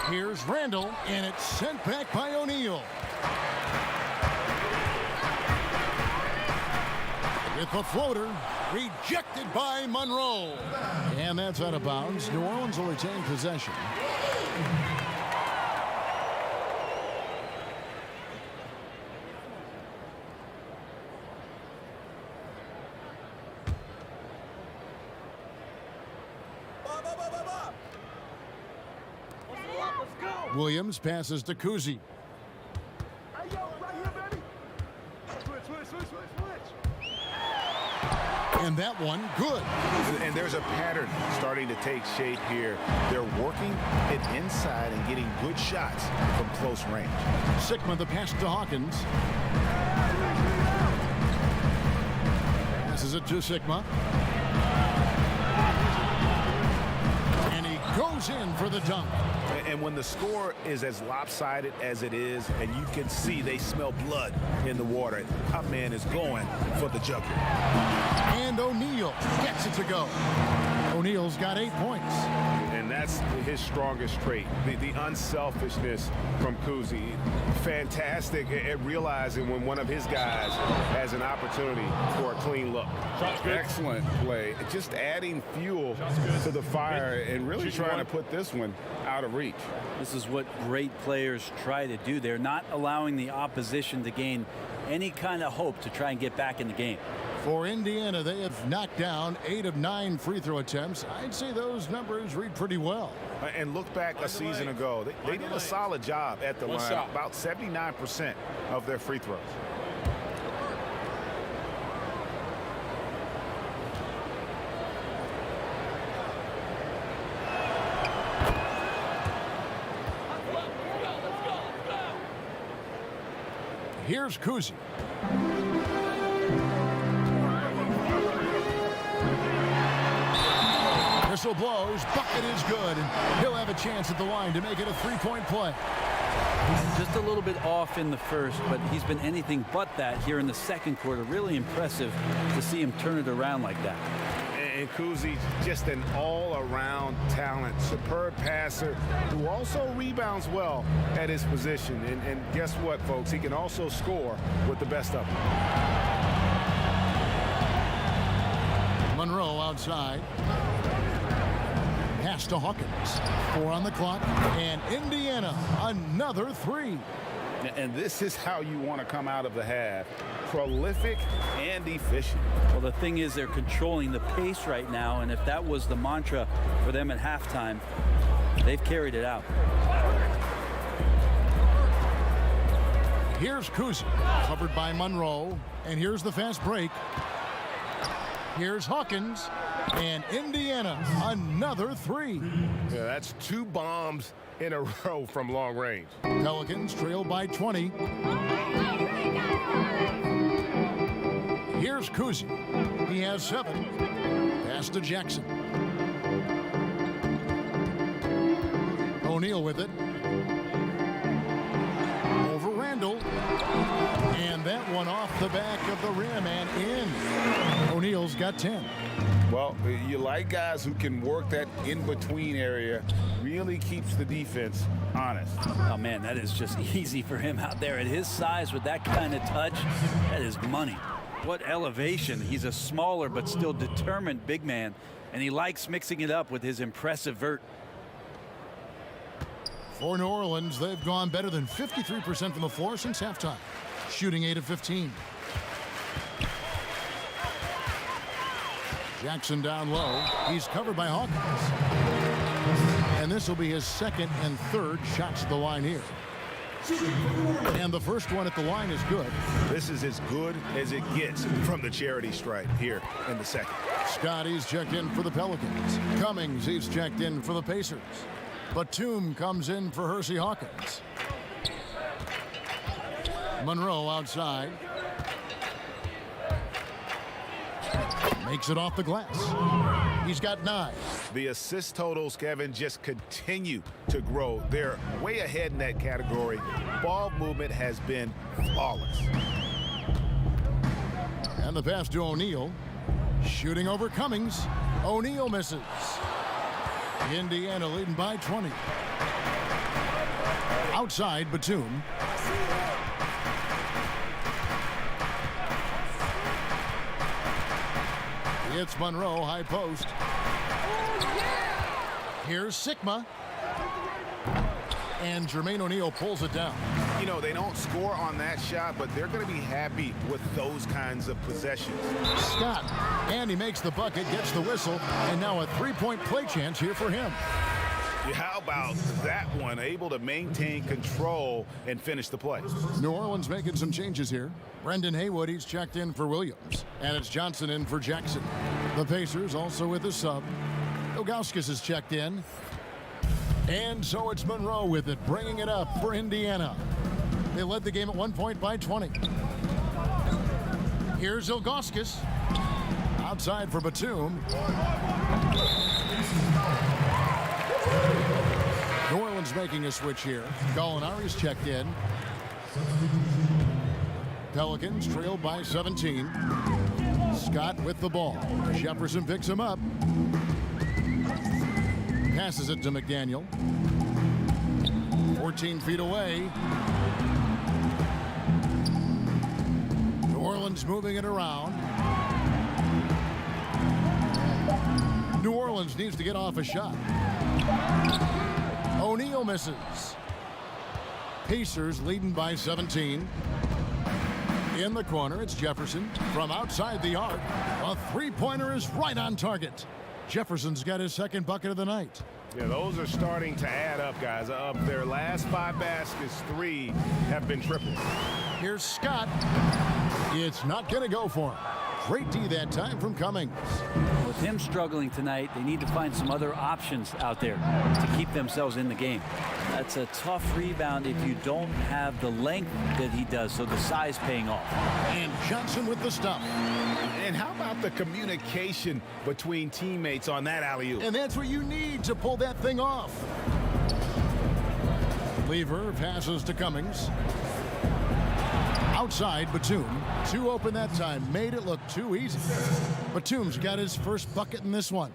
S1: Here's Randle, and it's sent back by O'Neal. With the floater, rejected by Monroe. And that's out of bounds. New Orleans will retain possession. Williams passes to Cousy. And that one, good.
S5: And there's a pattern starting to take shape here. They're working it inside and getting good shots from close range.
S1: Sigma the pass to Hawkins. Passes it to Sigma. And he goes in for the dunk.
S5: And when the score is as lopsided as it is, and you can see they smell blood in the water, top man is going for the jugular.
S1: And O'Neal gets it to go. O'Neal's got 8 points.
S4: And that's his strongest trait, the unselfishness from Cousy. Fantastic at realizing when one of his guys has an opportunity for a clean look.
S2: Excellent play. Just adding fuel to the fire and really trying to put this one out of reach.
S3: This is what great players try to do. They're not allowing the opposition to gain any kind of hope to try and get back in the game.
S1: For Indiana, they have knocked down 8 of 9 free throw attempts. I'd say those numbers read pretty well.
S5: And look back a season ago, they did a solid job at the line, about 79% of their free throws.
S1: Here's Cousy. Whistle blows, bucket is good, and he'll have a chance at the line to make it a 3-point play.
S3: He's just a little bit off in the first, but he's been anything but that here in the second quarter. Really impressive to see him turn it around like that.
S2: And Cousy, just an all-around talent, superb passer who also rebounds well at his position. And guess what, folks? He can also score with the best of them.
S1: Monroe outside. Pass to Hawkins. 4 on the clock. And Indiana, another 3.
S2: And this is how you want to come out of the half. Prolific and efficient.
S3: Well, the thing is they're controlling the pace right now, and if that was the mantra for them at halftime, they've carried it out.
S1: Here's Kuzi, covered by Monroe, and here's the fast break. Here's Hawkins, and Indiana, another three.
S4: Yeah, that's 2 bombs in a row from long range.
S1: Pelicans trail by 20. Here's Kuzi. He has 7. Pass to Jackson. O'Neal with it. Over Randall. And that one off the back of the rim and in. O'Neal's got 10.
S2: Well, you like guys who can work that in-between area. Really keeps the defense honest.
S3: Oh, man, that is just easy for him out there at his size with that kind of touch. That is money. What elevation. He's a smaller but still determined big man, and he likes mixing it up with his impressive vert.
S1: For New Orleans, they've gone better than 53% from the floor since halftime, shooting 8 of 15. Jackson down low. He's covered by Hawkins. And this will be his 2nd and 3rd shots at the line here. And the first one at the line is good.
S5: This is as good as it gets from the charity stripe here in the 2nd.
S1: Scotty's checked in for the Pelicans. Cummings, he's checked in for the Pacers. Batum comes in for Hersey Hawkins. Monroe outside. Makes it off the glass. He's got 9.
S5: The assist totals, Kevin, just continue to grow. They're way ahead in that category. Ball movement has been flawless.
S1: And the pass to O'Neal. Shooting over Cummings. O'Neal misses. Indiana leading by 20. Outside, Batum. It's Monroe, high post. Here's Sigma. And Jermaine O'Neal pulls it down.
S5: You know, they don't score on that shot, but they're going to be happy with those kinds of possessions.
S1: Scott, and he makes the bucket, gets the whistle, and now a 3-point play chance here for him.
S5: How about that one? Able to maintain control and finish the play.
S1: New Orleans making some changes here. Brendan Haywood, he's checked in for Williams. And it's Johnson in for Jackson. The Pacers also with a sub. Ilgauskas is checked in. And so it's Monroe with it, bringing it up for Indiana. They led the game at 1 point by 20. Here's Ilgauskas. Outside for Batum. New Orleans making a switch here. Gallinari's checked in. Pelicans trailed by 17. Scott with the ball. Jefferson picks him up. Passes it to McDaniel. 14 feet away. New Orleans moving it around. New Orleans needs to get off a shot. O'Neal misses. Pacers leading by 17. In the corner, it's Jefferson from outside the arc. A three-pointer is right on target. Jefferson's got his 2nd bucket of the night.
S4: Yeah, those are starting to add up, guys. Of their last 5 baskets, 3 have been triples.
S1: Here's Scott. It's not going to go for him. Great D that time from Cummings.
S3: With him struggling tonight, they need to find some other options out there to keep themselves in the game. That's a tough rebound if you don't have the length that he does, so the size paying off.
S1: And Johnson with the stop.
S5: And how about the communication between teammates on that alley-oop?
S1: And that's what you need to pull that thing off. Lever passes to Cummings. Outside, Batum. 2 open that time. Made it look too easy. Batum's got his first bucket in this one.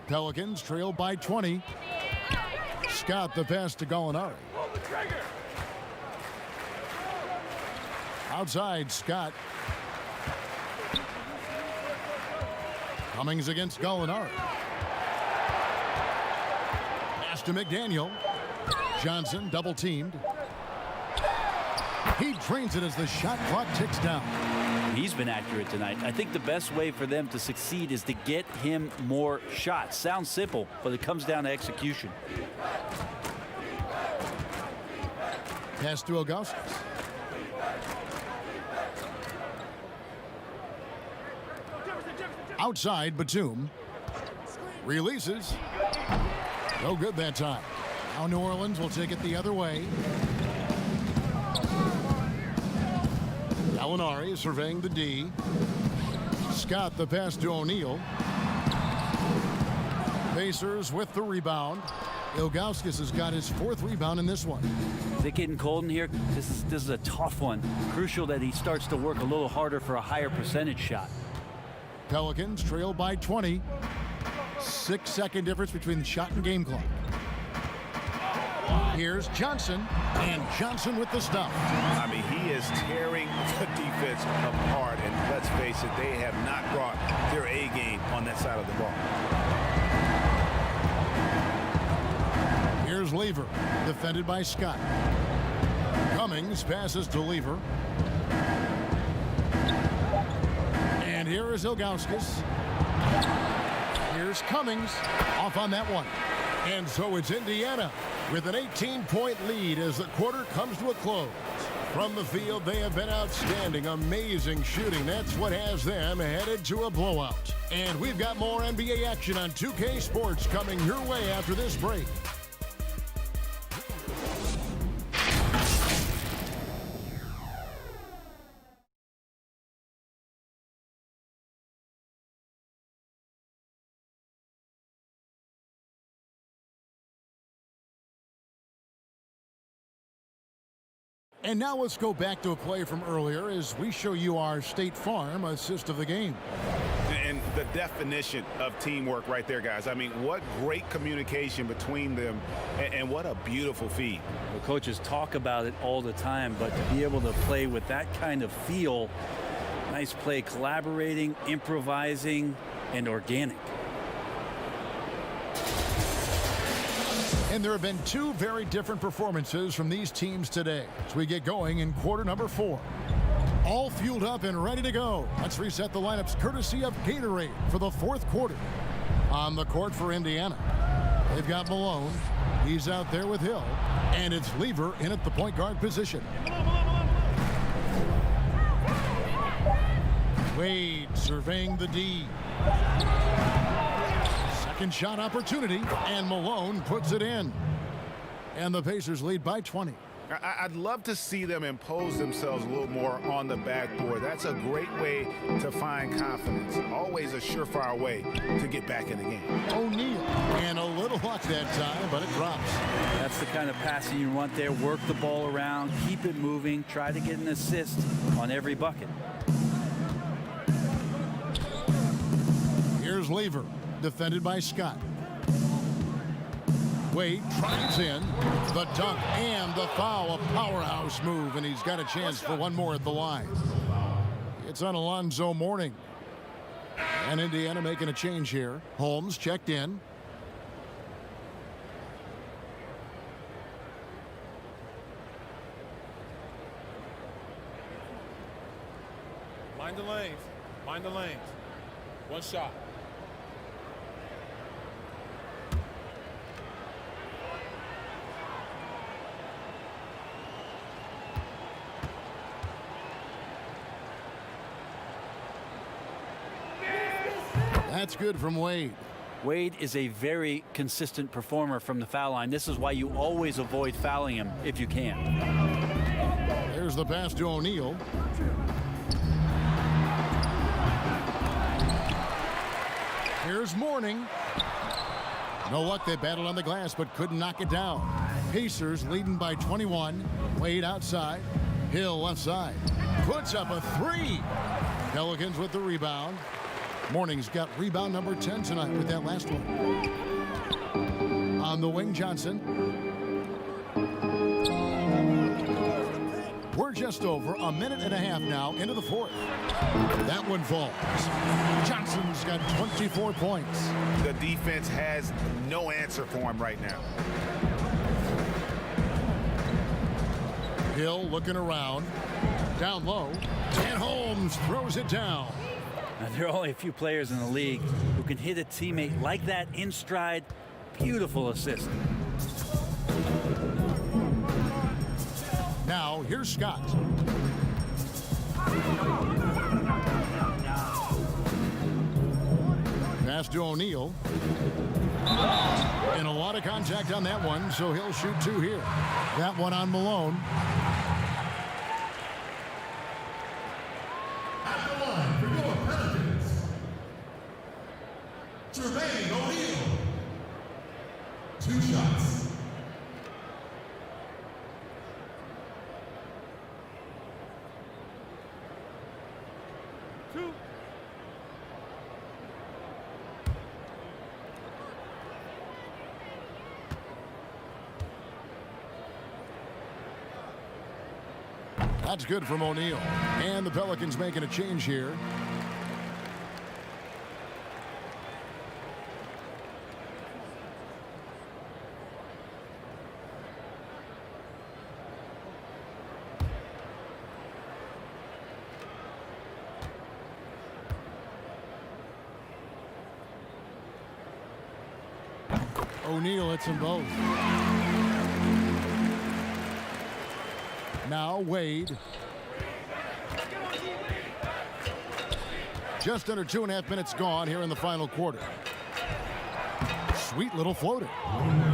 S1: Pelicans trail by 20. Scott the pass to Gallinari. Outside, Scott. Cummings against Gallinari. Pass to McDaniel. Johnson double teamed. He drains it as the shot clock ticks down.
S3: He's been accurate tonight. I think the best way for them to succeed is to get him more shots. Sounds simple, but it comes down to execution.
S1: Pass to Ilgauskas. Outside, Batum. Releases. No good that time. Now New Orleans will take it the other way. Gallinari surveying the D. Scott the pass to O'Neal. Pacers with the rebound. Ilgauskas has got his 4th rebound in this one.
S3: Is it getting cold in here? This is a tough one. Crucial that he starts to work a little harder for a higher percentage shot.
S1: Pelicans trail by 20. 6-second difference between the shot and game clock. Here's Johnson, and Johnson with the stop.
S5: I mean, he is tearing the defense apart, and let's face it, they have not brought their A game on that side of the ball.
S1: Here's Lever, defended by Scott. Cummings passes to Lever. And here is Ilgauskas. Here's Cummings, off on that one. And so it's Indiana with an 18-point lead as the quarter comes to a close. From the field, they have been outstanding, amazing shooting. That's what has them headed to a blowout. And we've got more NBA action on 2K Sports coming your way after this break. And now let's go back to a play from earlier as we show you our State Farm assist of the game.
S2: And the definition of teamwork right there, guys. I mean, what great communication between them, and what a beautiful feed.
S3: The coaches talk about it all the time, but to be able to play with that kind of feel, nice play, collaborating, improvising, and organic.
S1: And there have been 2 very different performances from these teams today as we get going in quarter number 4. All fueled up and ready to go. Let's reset the lineups courtesy of Gatorade for the 4th quarter. On the court for Indiana, they've got Malone. He's out there with Hill. And it's Lever in at the point guard position. Wade surveying the D. Second shot opportunity, and Malone puts it in. And the Pacers lead by 20.
S2: I'd love to see them impose themselves a little more on the backboard. That's a great way to find confidence. Always a surefire way to get back in the game.
S1: O'Neal, and a little luck that time, but it drops.
S3: That's the kind of passing you want there. Work the ball around, keep it moving, try to get an assist on every bucket.
S1: Here's Lever, defended by Scott. Wade drives in, the dunk and the foul, a powerhouse move, and he's got a chance for one more at the line. It's on Alonzo Mourning. And Indiana making a change here. Holmes checked in.
S8: Mind the lanes. Mind the lanes. One shot.
S1: That's good from Wade.
S3: Wade is a very consistent performer from the foul line. This is why you always avoid fouling him if you can.
S1: There's the pass to O'Neal. Here's Mourning. No luck, they battled on the glass but couldn't knock it down. Pacers leading by 21. Wade outside. Hill left side. Puts up a 3. Pelicans with the rebound. Mourning's got rebound number 10 tonight with that last one. On the wing, Johnson. We're just over a minute and a half now into the 4th. That one falls. Johnson's got 24 points.
S2: The defense has no answer for him right now.
S1: Hill looking around. Down low. And Holmes throws it down.
S3: Now, there are only a few players in the league who can hit a teammate like that in stride. Beautiful assist.
S1: Now, here's Scott. Pass to O'Neal. And a lot of contact on that one, so he'll shoot 2 here. That one on Malone.
S9: At the line for your Pelicans, O'Neal. 2 shots.
S1: That's good from O'Neal. And the Pelicans making a change here. O'Neal hits them both. Now Wade. Just under 2.5 minutes gone here in the final quarter. Sweet little floater.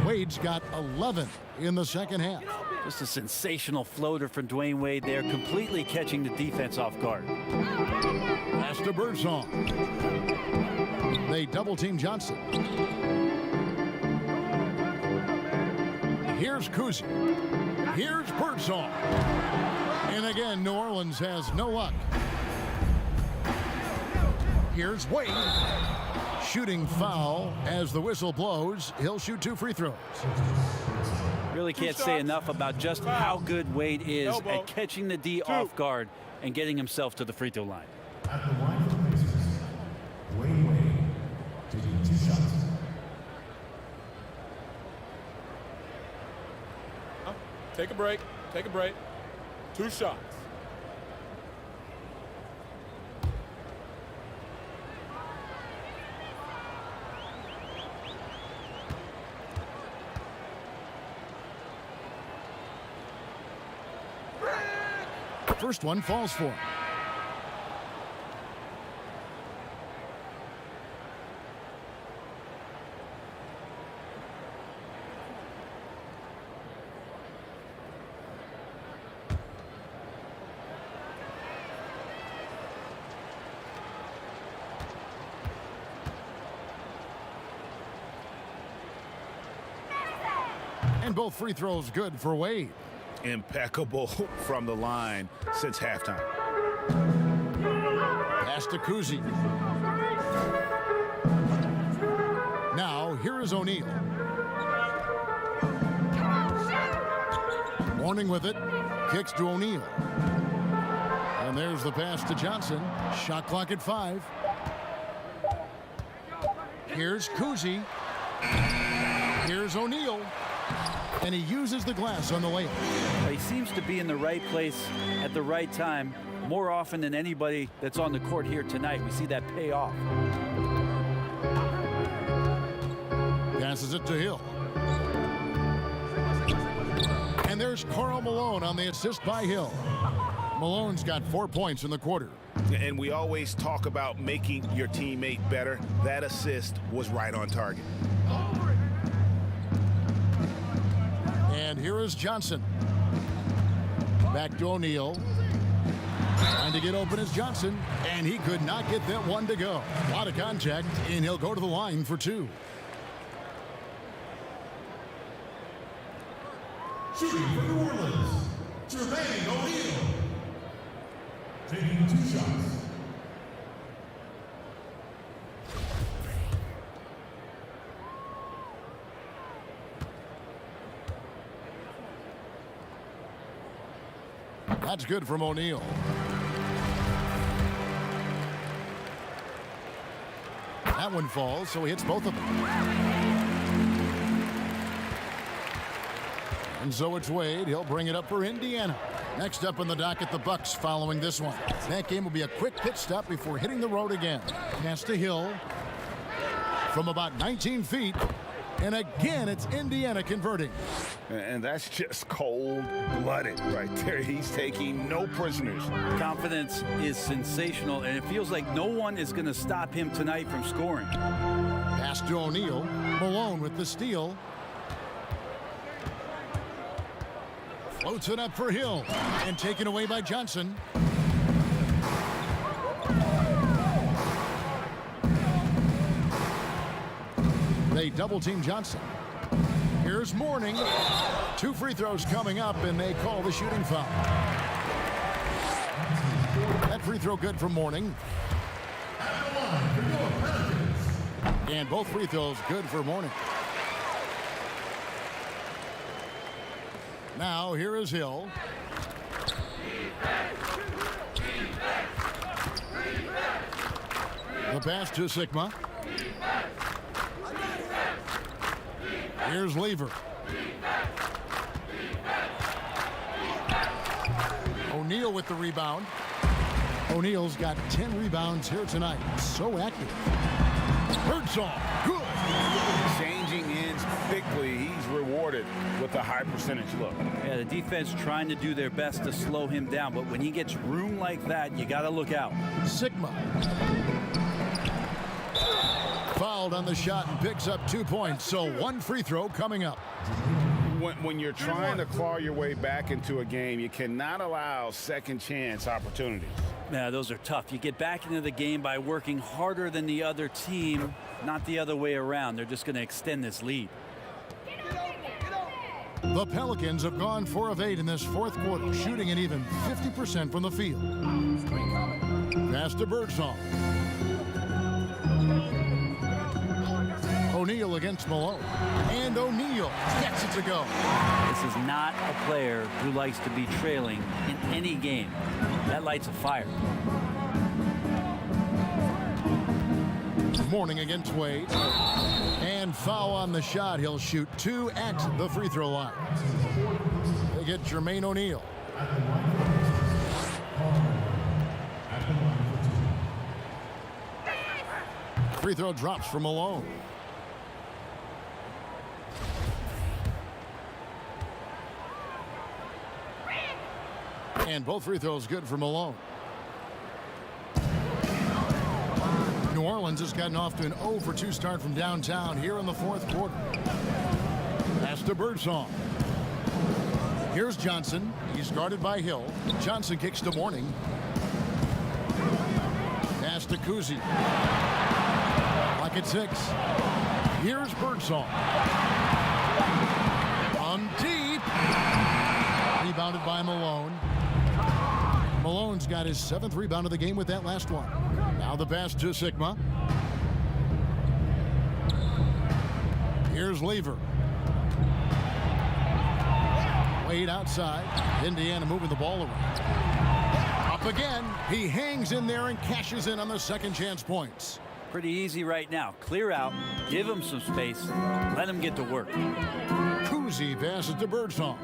S1: Wade's got 11 in the second half.
S3: Just a sensational floater from Dwayne Wade there, completely catching the defense off guard.
S1: Pass to Birdsong. They double team Johnson. Here's Kuzi. Here's Birdsong. And again, New Orleans has no luck. Here's Wade. Shooting foul as the whistle blows. He'll shoot 2 free throws.
S3: Really can't say enough about just how good Wade is at catching the D off guard and getting himself to the free throw line.
S9: At the line for the Pacers, Wade taking 2 shots.
S8: Take a break. Take a break. 2 shots.
S1: First one falls for him. And both free throws good for Wade.
S5: Impeccable from the line since halftime.
S1: Pass to Kuzi. Now, here is O'Neal. Warning with it. Kicks to O'Neal. And there's the pass to Johnson. Shot clock at 5. Here's Kuzi. Here's O'Neal. And he uses the glass on the layup.
S3: He seems to be in the right place at the right time more often than anybody that's on the court here tonight. We see that pay off.
S1: Passes it to Hill. And there's Karl Malone on the assist by Hill. Malone's got 4 points in the quarter.
S5: And we always talk about making your teammate better. That assist was right on target.
S1: And here is Johnson. Back to O'Neal. Trying to get open is Johnson. And he could not get that one to go. A lot of contact, and he'll go to the line for 2.
S9: Shooting for New Orleans, O'Neal. Taking 2 shots.
S1: That's good from O'Neal. That one falls, so he hits both of them. And so it's Wade. He'll bring it up for Indiana. Next up on the docket, the Bucks following this one. That game will be a quick pit stop before hitting the road again. Pass to Hill from about 19 feet. And again, it's Indiana converting.
S2: And that's just cold-blooded right there. He's taking no prisoners.
S3: Confidence is sensational, and it feels like no one is going to stop him tonight from scoring.
S1: Pass to O'Neal. Malone with the steal. Floats it up for Hill. And taken away by Johnson. They double-team Johnson. Here's Mourning. 2 free throws coming up, and they call the shooting foul. That free throw good for Mourning. And both free throws good for Mourning. Now here is Hill. The pass to Sigma. Here's Lever. O'Neal with the rebound. O'Neal's got 10 rebounds here tonight. So active. Birdsong. Good.
S2: Changing ends quickly. He's rewarded with a high percentage look.
S3: Yeah, the defense trying to do their best to slow him down, but when he gets room like that, you got to look out.
S1: Sigma. Fouled on the shot and picks up 2 points. So 1 free throw coming up.
S2: When you're trying to claw your way back into a game, you cannot allow second chance opportunities.
S3: Yeah, those are tough. You get back into the game by working harder than the other team, not the other way around. They're just going to extend this lead.
S1: The Pelicans have gone 4 of 8 in this 4th quarter, shooting an even 50% from the field. Pass to Birdsong. O'Neal against Malone. And O'Neal gets it to go.
S3: This is not a player who likes to be trailing in any game. That lights a fire.
S1: Mourning against Wade. And foul on the shot. He'll shoot 2 at the free throw line. They get Jermaine O'Neal. Free throw drops for Malone. And both free throws good for Malone. New Orleans has gotten off to an 0 for 2 start from downtown here in the 4th quarter. Pass to Birdsong. Here's Johnson. He's guarded by Hill. Johnson kicks to Mourning. Pass to Kuzi. Clock at 6. Here's Birdsong. On deep. Rebounded by Malone. Malone's got his 7th rebound of the game with that last one. Now the pass to Sigma. Here's Lever. Wade outside. Indiana moving the ball around. Up again. He hangs in there and cashes in on the second chance points.
S3: Pretty easy right now. Clear out. Give him some space. Let him get to work.
S1: Kuzi passes to Birdsong.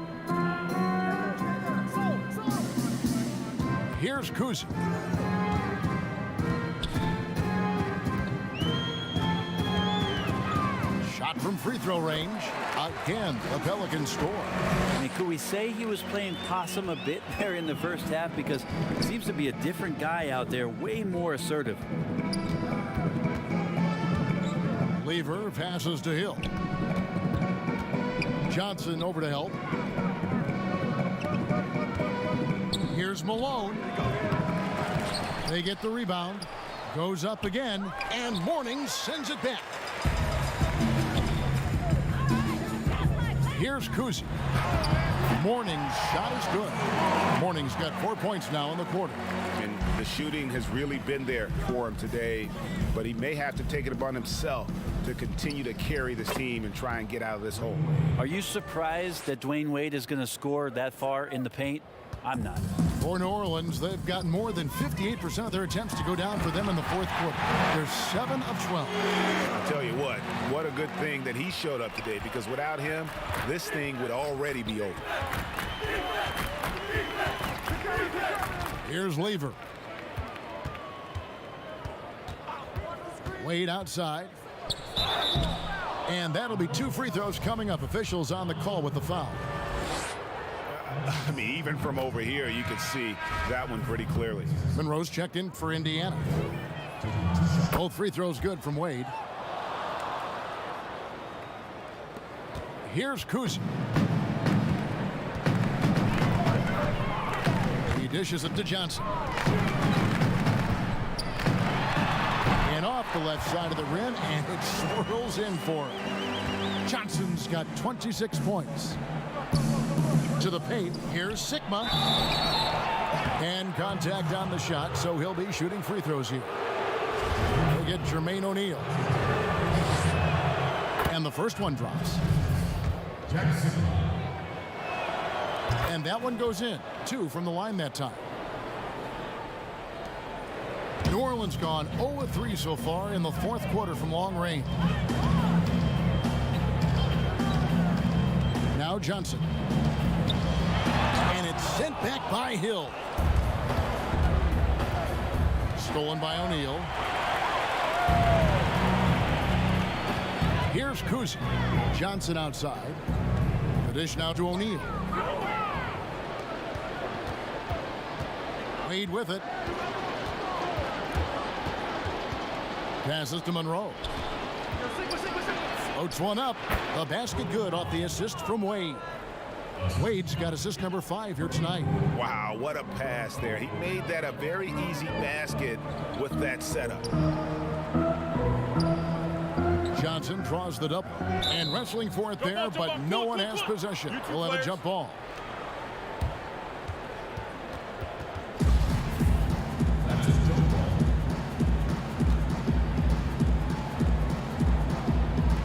S1: Here's Kuzi. Shot from free throw range. Again, the Pelicans score.
S3: I mean, could we say he was playing possum a bit there in the first half? Because it seems to be a different guy out there, way more assertive.
S1: Lever passes to Hill. Johnson over to help. Here's Malone. They get the rebound. Goes up again. And Mourning sends it back. Here's Kuzi. Mourning's shot is good. Mourning's got 4 points now in the quarter.
S2: And the shooting has really been there for him today, but he may have to take it upon himself to continue to carry this team and try and get out of this hole.
S3: Are you surprised that Dwayne Wade is going to score that far in the paint? I'm not.
S1: For New Orleans, they've gotten more than 58% of their attempts to go down for them in the 4th quarter. They're 7 of 12.
S5: I'll tell you what a good thing that he showed up today, because without him, this thing would already be over.
S1: Here's Lever. Wade outside. And that'll be 2 free throws coming up. Officials on the call with the foul.
S2: I mean, even from over here, you can see that one pretty clearly.
S1: Monroe's checked in for Indiana. Both free throws good from Wade. Here's Kuzi. He dishes it to Johnson. And off the left side of the rim, and it swirls in for him. Johnson's got 26 points. To the paint, here's Sigma. And contact on the shot, so he'll be shooting free throws here. We'll get Jermaine O'Neal. And the first one drops.
S9: Jackson.
S1: And that one goes in. 2 from the line that time. New Orleans gone 0-3 so far in the 4th quarter from long range. Now Johnson. And it's sent back by Hill. Stolen by O'Neal. Here's Kuzi. Johnson outside. The dish now to O'Neal. Wade with it. Passes to Monroe. Floats one up. The basket good off the assist from Wade. Wade's got assist number 5 here tonight.
S5: Wow, what a pass there. He made that a very easy basket with that setup.
S1: Johnson draws the double. And wrestling for it there, but no one has possession. We'll have a jump ball.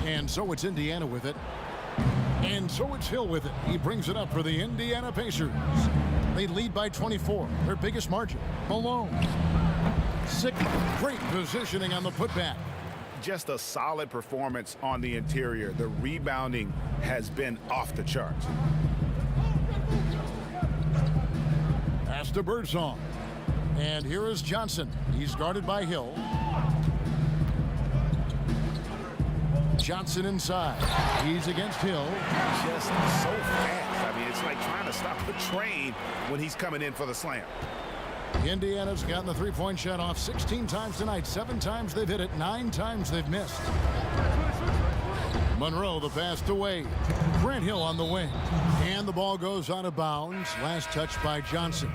S1: And so it's Indiana with it. And so it's Hill with it. He brings it up for the Indiana Pacers. They lead by 24, their biggest margin. Malone. Sigma. Great positioning on the putback.
S2: Just a solid performance on the interior. The rebounding has been off the charts.
S1: Pass to Birdsong. And here is Johnson. He's guarded by Hill. Johnson inside. He's against Hill.
S5: Just so fast. I mean, it's like trying to stop the train when he's coming in for the slam.
S1: Indiana's gotten the three-point shot off 16 times tonight. 7 times they've hit it. 9 times they've missed. Monroe, the pass to Wade. Grant Hill on the wing. And the ball goes out of bounds. Last touch by Johnson.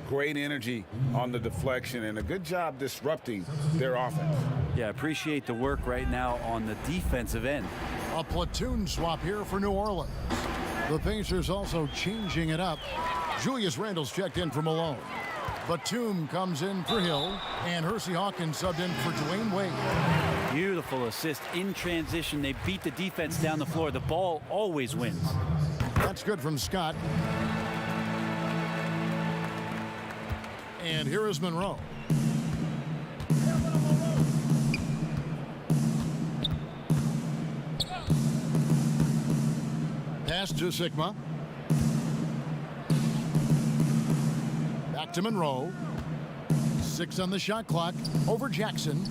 S2: Great energy on the deflection and a good job disrupting their offense.
S3: Yeah, appreciate the work right now on the defensive end.
S1: A platoon swap here for New Orleans. The Pacers also changing it up. Julius Randle's checked in for Malone. Batum comes in for Hill, and Hersey Hawkins subbed in for Dwayne Wade.
S3: Beautiful assist in transition. They beat the defense down the floor. The ball always wins.
S1: That's good from Scott. And here is Monroe. Pass to Sigma. Back to Monroe. 6 on the shot clock. Over Jackson.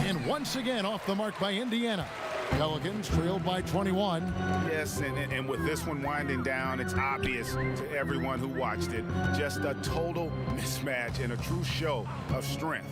S1: And once again off the mark by Indiana. Pelicans trailed by 21.
S2: Yes, and with this one winding down, it's obvious to everyone who watched it. Just a total mismatch and a true show of strength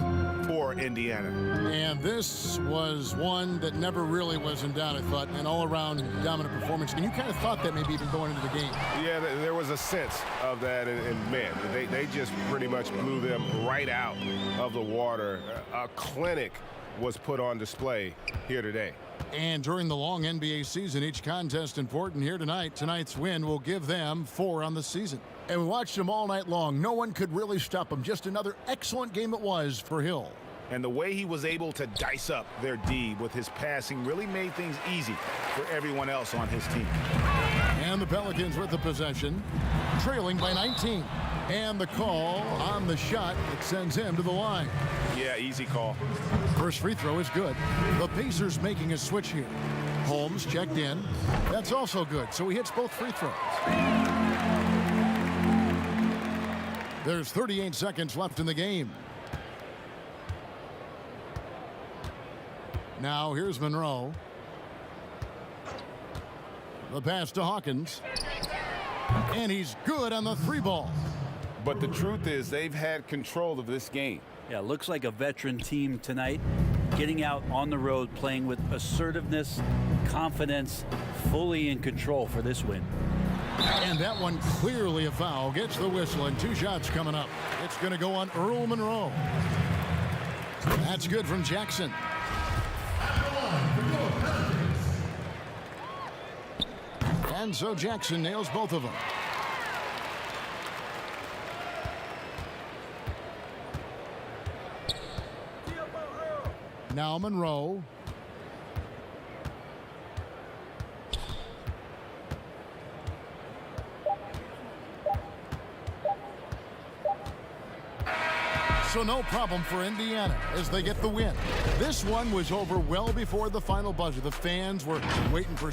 S2: for Indiana.
S1: And this was one that never really was in doubt, I thought, an all-around dominant performance. And you kind of thought that maybe even going into the game.
S4: Yeah, there was a sense of that, and man, they just pretty much blew them right out of the water. A clinic was put on display here today.
S1: And during the long NBA season, each contest important here tonight. Tonight's win will give them 4 on the season. And we watched them all night long. No one could really stop them. Just another excellent game it was for Hill.
S2: And the way he was able to dice up their D with his passing really made things easy for everyone else on his team.
S1: And the Pelicans with the possession, trailing by 19. And the call on the shot that sends him to the line.
S2: Yeah, easy call.
S1: First free throw is good. The Pacers making a switch here. Holmes checked in. That's also good. So he hits both free throws. There's 38 seconds left in the game. Now here's Monroe. The pass to Hawkins. And he's good on the 3-ball.
S2: But the truth is they've had control of this game.
S3: Yeah, looks like a veteran team tonight, getting out on the road, playing with assertiveness, confidence, fully in control for this win.
S1: And that one clearly a foul. Gets the whistle, and 2 shots coming up. It's going to go on Earl Monroe. That's good from Jackson. And so Jackson nails both of them. Now Monroe. So no problem for Indiana as they get the win. This one was over well before the final buzzer. The fans were waiting for...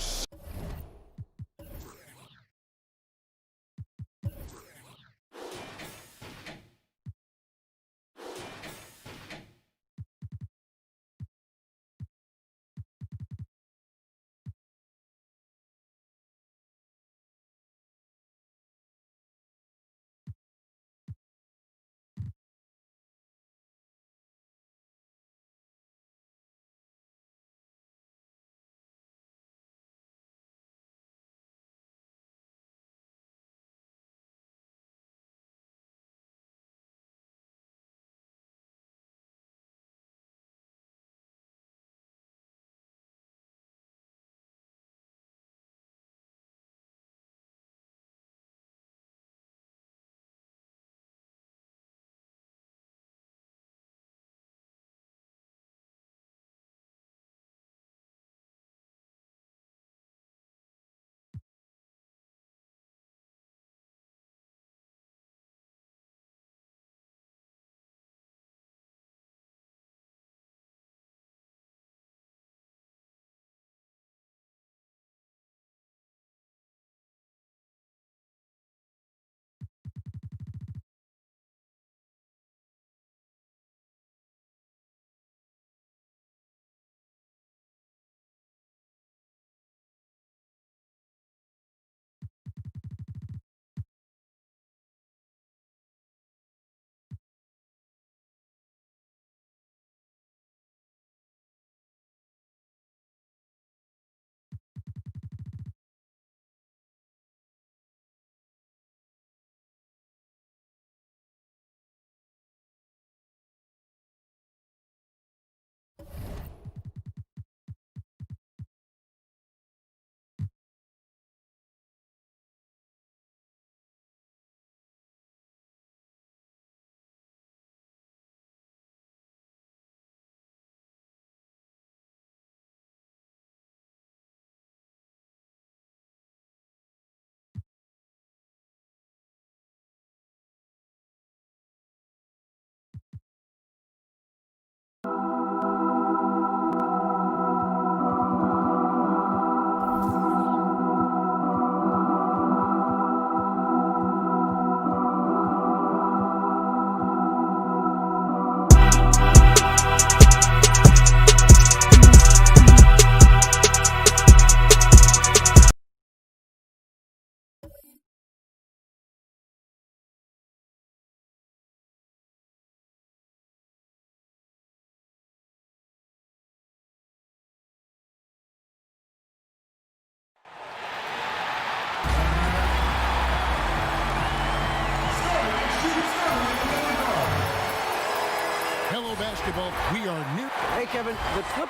S1: Basketball, we are near.
S3: Hey, Kevin, the clip.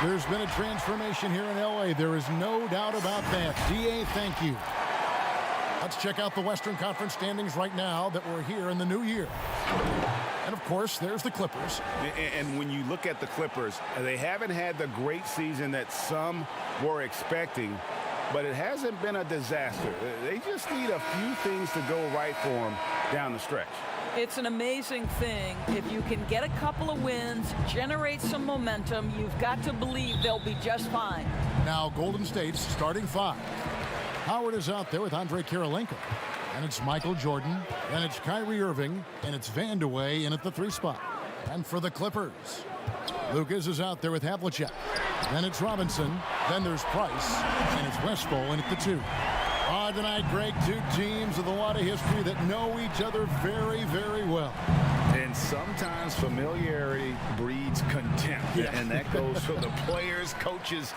S1: There's been a transformation here in L.A. There is no doubt about that. D.A., thank you. Let's check out the Western Conference standings right now that we're here in the new year. And, of course, there's the Clippers.
S2: And when you look at the Clippers, they haven't had the great season that some were expecting, but it hasn't been a disaster. They just need a few things to go right for them down the stretch.
S10: It's an amazing thing. If you can get a couple of wins, generate some momentum, you've got to believe they'll be just fine.
S1: Now Golden State's starting 5. Howard is out there with Andre Kirilenko. And it's Michael Jordan. And it's Kyrie Irving. And it's Vandeweghe in at the 3 spot. And for the Clippers, Lucas is out there with Havlicek. Then it's Robinson. Then there's Price. And it's Westphal in at the 2. Tonight, Greg, 2 teams with a lot of history that know each other very, very well.
S2: And sometimes familiarity breeds contempt.
S1: Yeah.
S2: And that goes for the players, coaches,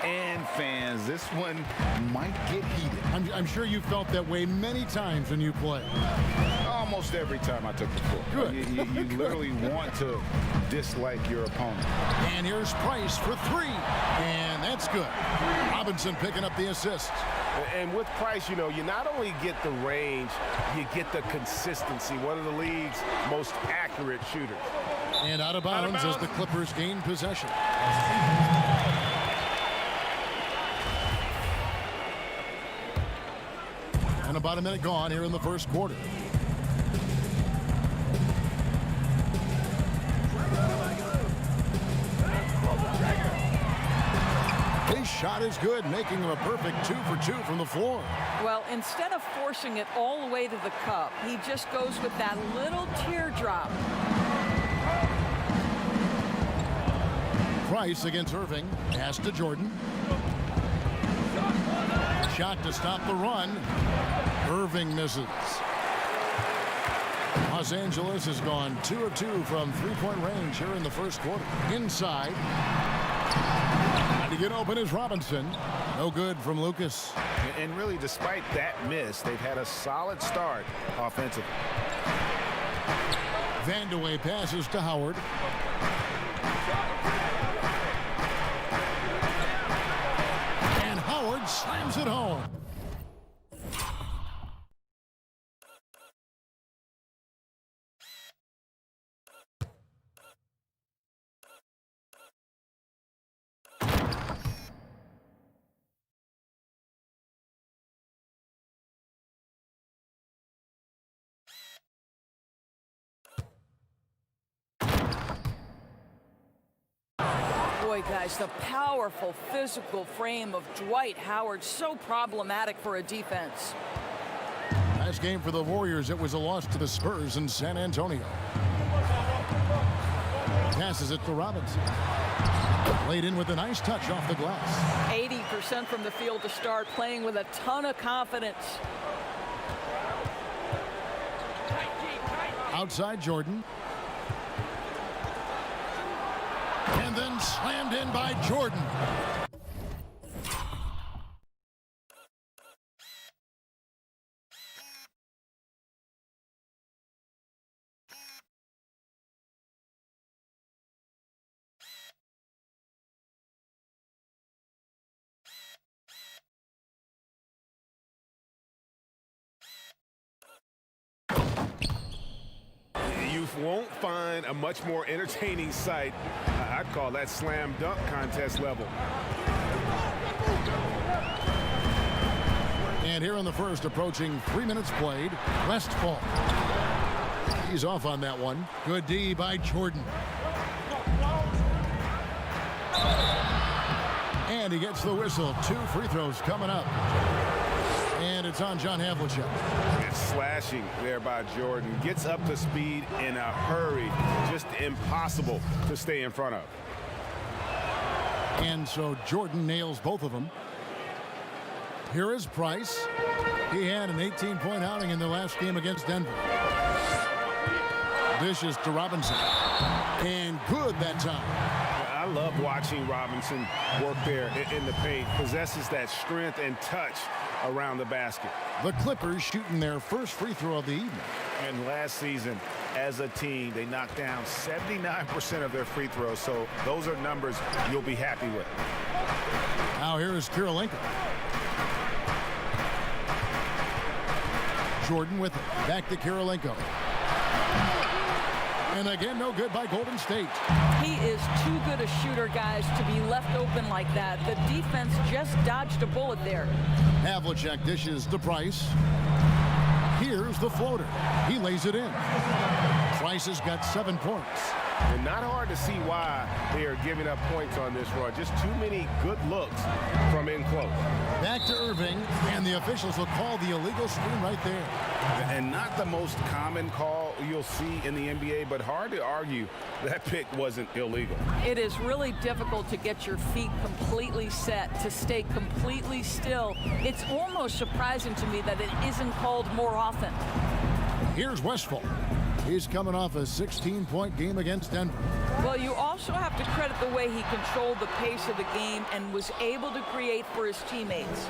S2: and fans. This one might get heated.
S1: I'm sure you felt that way many times when you play.
S2: Almost every time I took the floor.
S1: Good.
S2: You literally want to dislike your opponent.
S1: And here's Price for 3. And that's good. Robinson picking up the assist.
S4: And with Price, you know, you not only get the range, you get the consistency. One of the league's most accurate shooters.
S1: And out of bounds as the Clippers gain possession. And about a minute gone here in the first quarter. His shot is good, making him a perfect 2 for 2 from the floor.
S10: Well, instead of forcing it all the way to the cup, he just goes with that little teardrop.
S1: Price against Irving. Pass to Jordan. Shot to stop the run. Irving misses. Los Angeles has gone 2 of 2 from 3-point range here in the first quarter. Inside. To get open is Robinson. No good from Lucas.
S2: And really, despite that miss, they've had a solid start offensively.
S1: Vandeweghe passes to Howard. And Howard slams it home.
S10: Boy, guys, the powerful physical frame of Dwight Howard, so problematic for a defense.
S1: Last game for the Warriors, it was a loss to the Spurs in San Antonio. Passes it to Robinson. Laid in with a nice touch off the glass.
S10: 80% from the field to start, playing with a ton of confidence.
S1: Outside Jordan. And then slammed in by Jordan.
S4: You won't find a much more entertaining sight. I'd call that slam dunk contest level.
S1: And here in the first, approaching 3 minutes played, Westphal. He's off on that one. Good D by Jordan. And he gets the whistle. 2 free throws coming up. And it's on John Havlicek.
S4: It's slashing there by Jordan. Gets up to speed in a hurry. Just impossible to stay in front of.
S1: And so Jordan nails both of them. Here is Price. He had an 18-point outing in the last game against Denver. Dishes to Robinson. And good that time.
S4: I love watching Robinson work there in the paint. Possesses that strength and touch around the basket.
S1: The Clippers shooting their first free throw of the evening.
S2: And last season, as a team, they knocked down 79% of their free throws. So those are numbers you'll be happy with.
S1: Now here is Kirilenko. Jordan with it. Back to Kirilenko. And again, no good by Golden State.
S10: He is too good a shooter, guys, to be left open like that. The defense just dodged a bullet there.
S1: Havlicek dishes to Price. Here's the floater. He lays it in. Price has got 7 points.
S4: And not hard to see why they are giving up points on this run. Just too many good looks from in close.
S1: Back to Irving, and the officials will call the illegal screen right there.
S2: And not the most common call you'll see in the NBA, but hard to argue that pick wasn't illegal.
S10: It is really difficult to get your feet completely set, to stay completely still. It's almost surprising to me that it isn't called more often.
S1: Here's Westphal. He's coming off a 16-point game against Denver.
S10: Well, you also have to credit the way he controlled the pace of the game and was able to create for his teammates.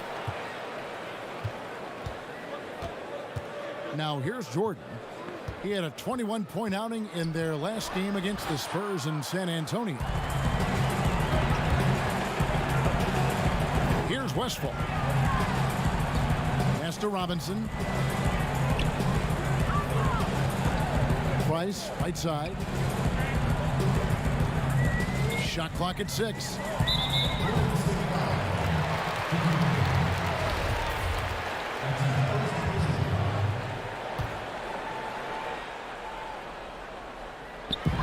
S1: Now here's Jordan. He had a 21-point outing in their last game against the Spurs in San Antonio. Here's Westphal. Pass to Robinson. Price, right side. Shot clock at 6.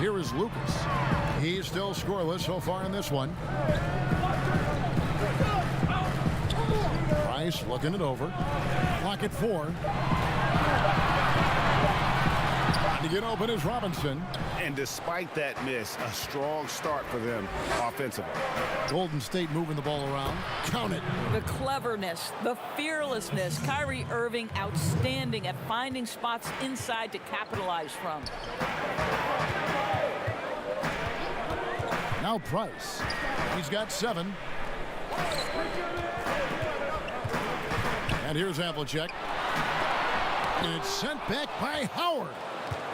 S1: Here is Lucas. He's still scoreless so far in this one. Price looking it over. Clock at 4. To get open is Robinson.
S2: And despite that miss, a strong start for them offensively.
S1: Golden State moving the ball around. Count it.
S10: The cleverness, the fearlessness. Kyrie Irving outstanding at finding spots inside to capitalize from.
S1: Now Price. He's got 7. And here's Havlicek. And it's sent back by Howard.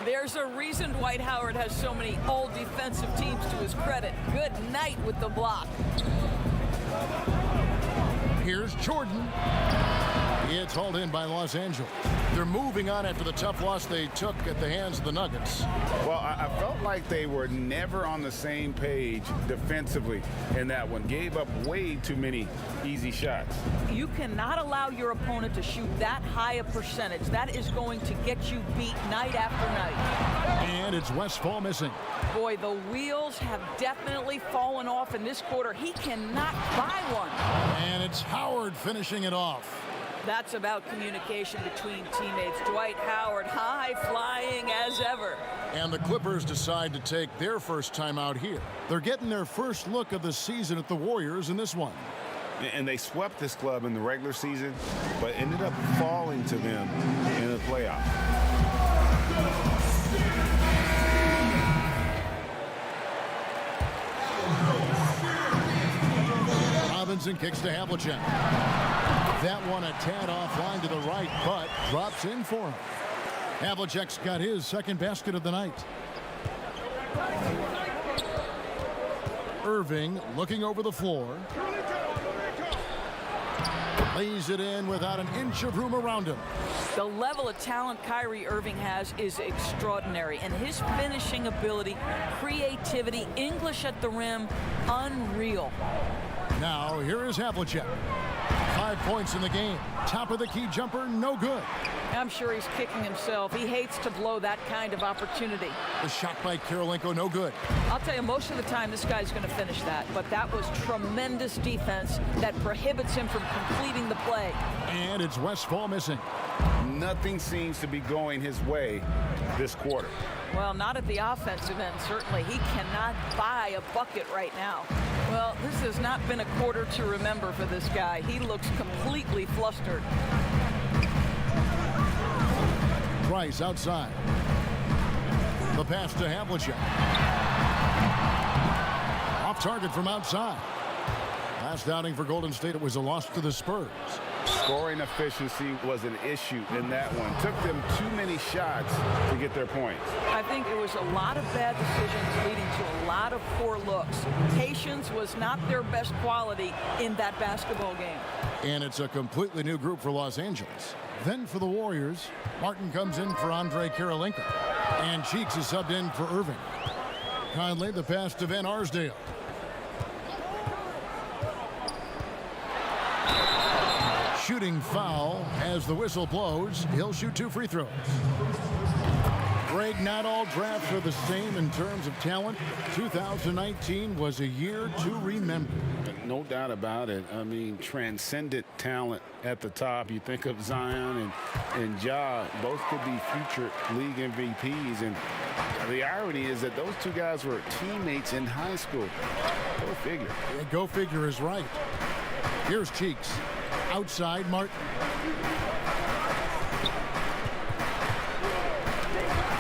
S10: There's a reason Dwight Howard has so many all-defensive teams to his credit. Good night with the block.
S1: Here's Jordan. It's hauled in by Los Angeles. They're moving on after the tough loss they took at the hands of the Nuggets.
S2: Well, I felt like they were never on the same page defensively in that one. Gave up way too many easy shots.
S10: You cannot allow your opponent to shoot that high a percentage. That is going to get you beat night after night.
S1: And it's Westphal missing.
S10: Boy, the wheels have definitely fallen off in this quarter. He cannot buy one.
S1: And it's Howard finishing it off.
S10: That's about communication between teammates. Dwight Howard, high-flying as ever.
S1: And the Clippers decide to take their first time out here. They're getting their first look of the season at the Warriors in this one.
S2: And they swept this club in the regular season, but ended up falling to them in the playoffs.
S1: Robinson kicks to Havlicek. That one a tad offline to the right, but drops in for him. Havlicek's got his second basket of the night. Irving looking over the floor. Lays it in without an inch of room around him.
S10: The level of talent Kyrie Irving has is extraordinary, and his finishing ability, creativity, English at the rim, unreal.
S1: Now here is Havlicek. 5 points in the game. Top of the key jumper, no good.
S10: I'm sure he's kicking himself. He hates to blow that kind of opportunity.
S1: The shot by Kirilenko, no good.
S10: I'll tell you, most of the time this guy's going to finish that, but that was tremendous defense that prohibits him from completing the play.
S1: And it's Westphal missing.
S2: Nothing seems to be going his way this quarter.
S10: Well, not at the offensive end, certainly. He cannot buy a bucket right now. Well, this has not been a quarter to remember for this guy. He looks completely flustered.
S1: Price outside. The pass to Havlicek. Off target from outside. Last outing for Golden State, it was a loss to the Spurs.
S2: Scoring efficiency was an issue in that one. Took them too many shots to get their points.
S10: I think it was a lot of bad decisions leading to a lot of poor looks. Patience was not their best quality in that basketball game.
S1: And it's a completely new group for Los Angeles. Then for the Warriors, Martin comes in for Andre Kirilenko. And Cheeks is subbed in for Irving. Conley, the pass to Van Arsdale. Shooting foul as the whistle blows. He'll shoot 2 free throws. Greg, not all drafts are the same in terms of talent. 2019 was a year to remember.
S2: No doubt about it. I mean, transcendent talent at the top. You think of Zion and Ja, both could be future league MVPs. And the irony is that those two guys were teammates in high school. Go figure.
S1: Yeah, go figure is right. Here's Cheeks. Outside, Martin.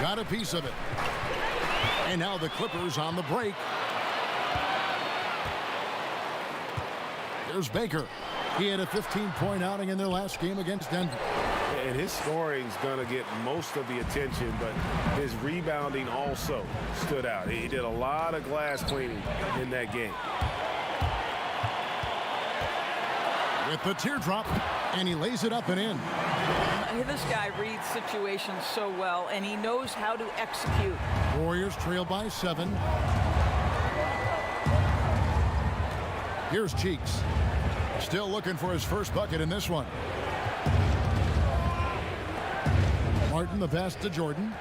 S1: Got a piece of it. And now the Clippers on the break. There's Baker. He had a 15-point outing in their last game against Denver.
S4: And his scoring's going to get most of the attention, but his rebounding also stood out. He did a lot of glass cleaning in that game.
S1: With the teardrop, and he lays it up and in.
S10: This guy reads situations so well, and he knows how to execute.
S1: Warriors trail by 7. Here's Cheeks. Still looking for his first bucket in this one. Martin, the pass to Jordan.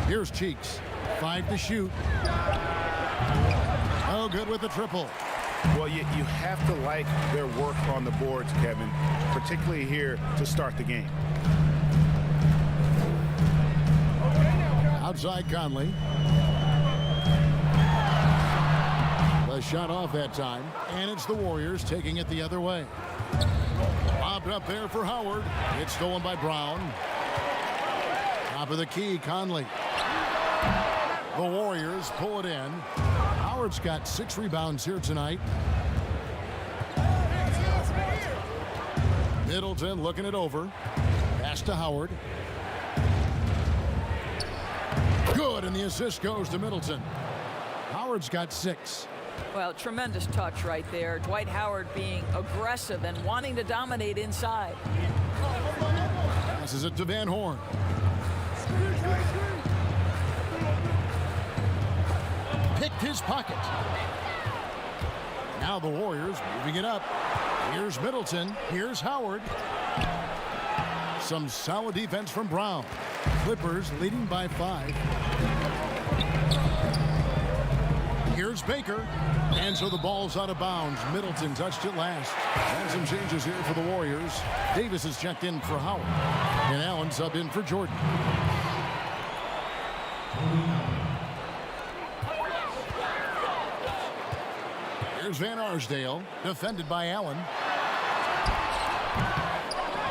S1: Here's Cheeks. 5 to shoot. Oh, good with the triple.
S2: Well, you have to like their work on the boards, Kevin, particularly here to start the game.
S1: Outside Conley. The shot off that time, and it's the Warriors taking it the other way. Lobbed up there for Howard. It's stolen by Brown. Top of the key, Conley. The Warriors pull it in. Howard's got 6 rebounds here tonight. Middleton looking it over. Pass to Howard. Good, and the assist goes to Middleton. Howard's got 6.
S10: Well, tremendous touch right there. Dwight Howard being aggressive and wanting to dominate inside.
S1: Passes it to Van Horn. Picked his pocket. Now the Warriors moving it up. Here's Middleton. Here's Howard. Some solid defense from Brown. Clippers leading by 5. Here's Baker. And so the ball's out of bounds. Middleton touched it last. And some changes here for the Warriors. Davis is checked in for Howard. And Allen subbed in for Jordan. Here's Van Arsdale, defended by Allen.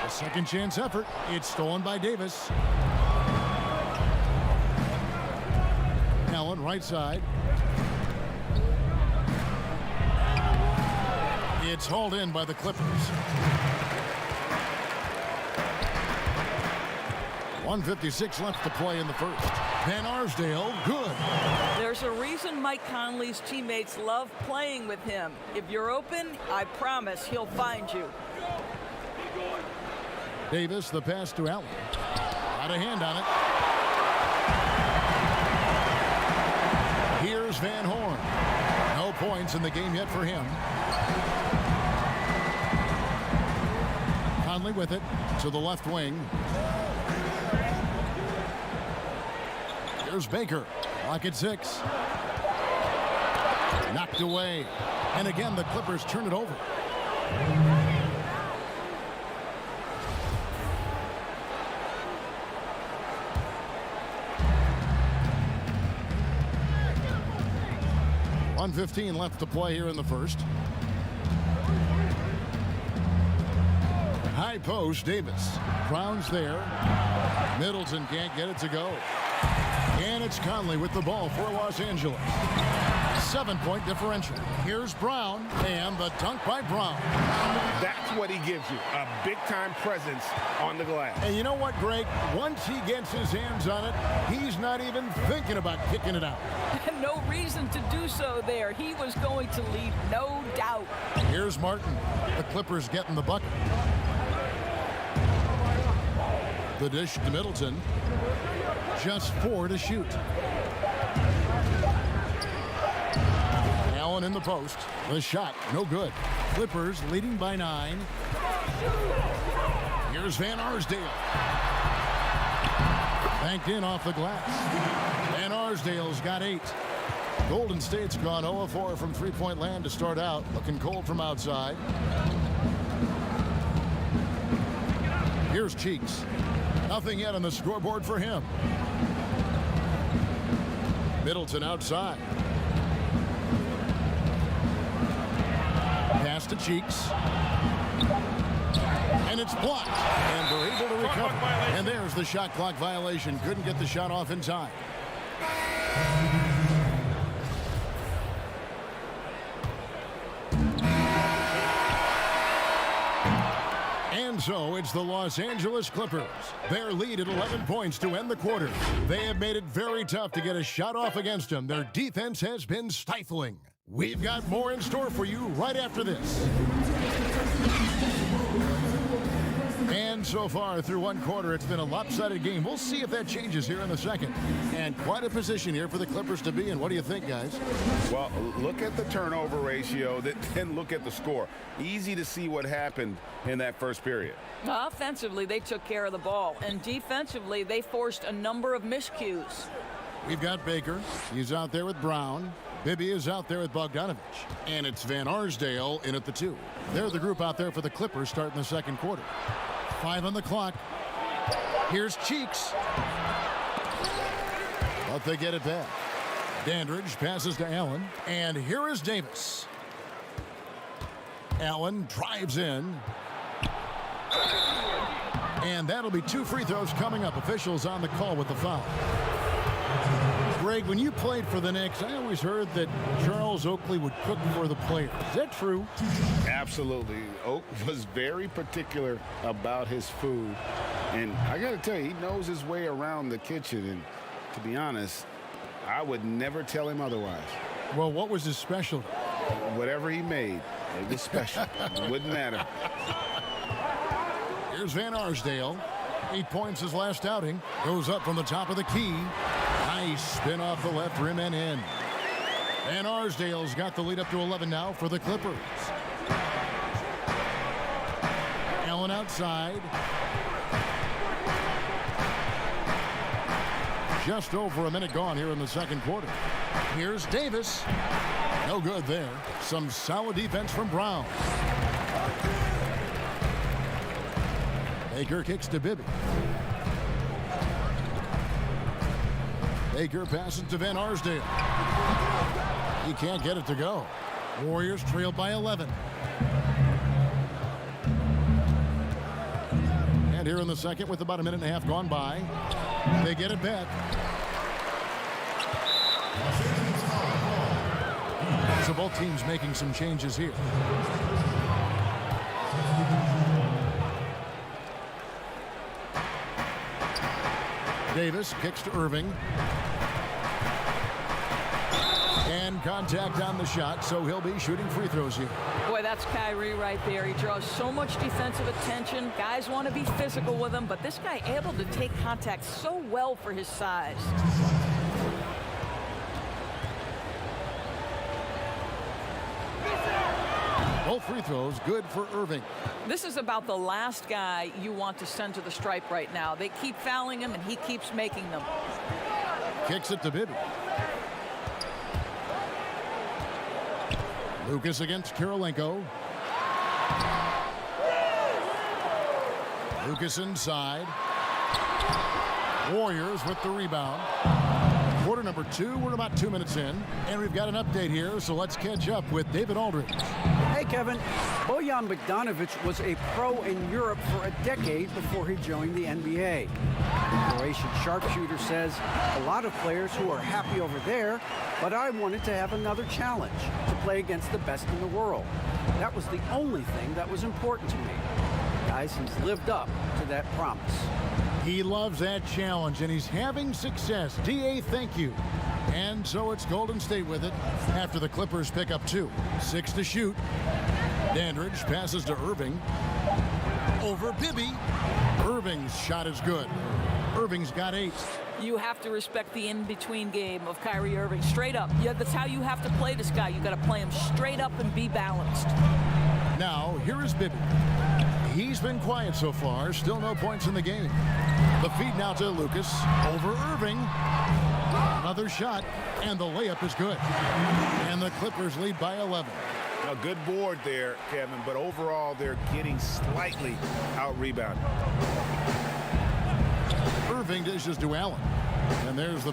S1: A second chance effort. It's stolen by Davis. Allen right side. It's hauled in by the Clippers. 1:56 left to play in the first. Van Arsdale, good.
S10: There's a reason Mike Conley's teammates love playing with him. If you're open, I promise he'll find you.
S1: Davis, the pass to Allen. Got a hand on it. Here's Van Horn. No points in the game yet for him. Conley with it to the left wing. Here's Baker. Clock at 6. Knocked away. And again, the Clippers turn it over. .115 left to play here in the first. High post, Davis. Brown's there. Middleton can't get it to go. And it's Conley with the ball for Los Angeles. 7-point differential. Here's Brown, and the dunk by Brown.
S4: That's what he gives you, a big-time presence on the glass.
S1: And you know what, Greg? Once he gets his hands on it, he's not even thinking about kicking it out.
S10: No reason to do so there. He was going to leave, no doubt.
S1: Here's Martin. The Clippers getting the bucket. The dish to Middleton. Just 4 to shoot. Allen in the post. The shot, no good. Clippers leading by 9. Here's Van Arsdale. Banked in off the glass. Van Arsdale's got 8. Golden State's gone 0 of 4 from three-point land to start out. Looking cold from outside. Here's Cheeks. Nothing yet on the scoreboard for him. Middleton outside. Pass to Cheeks. And it's blocked. And they're able to recover. And there's the shot clock violation. Couldn't get the shot off in time. And so it's the Los Angeles Clippers. Their lead at 11 points to end the quarter. They have made it very tough to get a shot off against them. Their defense has been stifling. We've got more in store for you right after this. And so far through one quarter, it's been a lopsided game. We'll see if that changes here in the second. And quite a position here for the Clippers to be in. What do you think, guys?
S2: Well, look at the turnover ratio, then look at the score. Easy to see what happened in that first period.
S10: Offensively, they took care of the ball. And defensively, they forced a number of miscues.
S1: We've got Baker. He's out there with Brown. Bibby is out there with Bogdanovich. And it's Van Arsdale in at the 2. They're the group out there for the Clippers starting the second quarter. 5 on the clock. Here's Cheeks. But they get it back. Dandridge passes to Allen. And here is Davis. Allen drives in. And that'll be 2 free throws coming up. Officials on the call with the foul. Greg, when you played for the Knicks, I always heard that Charles Oakley would cook for the players. Is that true?
S2: Absolutely. Oak was very particular about his food. And I got to tell you, he knows his way around the kitchen. And to be honest, I would never tell him otherwise.
S1: Well, what was his specialty?
S2: Whatever he made, it was special. It wouldn't matter.
S1: Here's Van Arsdale. 8 points his last outing. Goes up from the top of the key. Nice spin off the left rim and in. Van Arsdale's got the lead up to 11 now for the Clippers. Allen outside. Just over a minute gone here in the second quarter. Here's Davis. No good there. Some solid defense from Brown. Baker kicks to Bibby. Baker passes to Van Arsdale. He can't get it to go. Warriors trail by 11. And here in the second with about a minute and a half gone by, they get it back. So both teams making some changes here. Davis kicks to Irving. And contact on the shot, so he'll be shooting free throws here.
S10: Boy, that's Kyrie right there. He draws so much defensive attention. Guys want to be physical with him, but this guy able to take contact so well for his size.
S1: Both free throws good for Irving.
S10: This is about the last guy you want to send to the stripe right now. They keep fouling him, and he keeps making them.
S1: Kicks it to Bibby. Lucas against Kirilenko. Lucas inside. Warriors with the rebound. Quarter number 2. We're about 2 minutes in. And we've got an update here, so let's catch up with David Aldridge.
S11: Hey, Kevin. Bojan Bogdanović was a pro in Europe for a decade before he joined the NBA. The Croatian sharpshooter says, a lot of players who are happy over there, but I wanted to have another challenge, to play against the best in the world. That was the only thing that was important to me. Guys, he's lived up to that promise.
S1: He loves that challenge, and he's having success. D.A., thank you. And so it's Golden State with it after the Clippers pick up 2. 6 to shoot. Dandridge passes to Irving. Over Bibby. Irving's shot is good. Irving's got 8.
S10: You have to respect the in-between game of Kyrie Irving. Straight up. Yeah, that's how you have to play this guy. You got to play him straight up and be balanced.
S1: Now, here is Bibby. He's been quiet so far. Still no points in the game. The feed now to Lucas. Over Irving. Another shot, and the layup is good. And the Clippers lead by 11.
S2: A good board there, Kevin, but overall they're getting slightly out-rebounded.
S1: Irving dishes to Allen. And there's the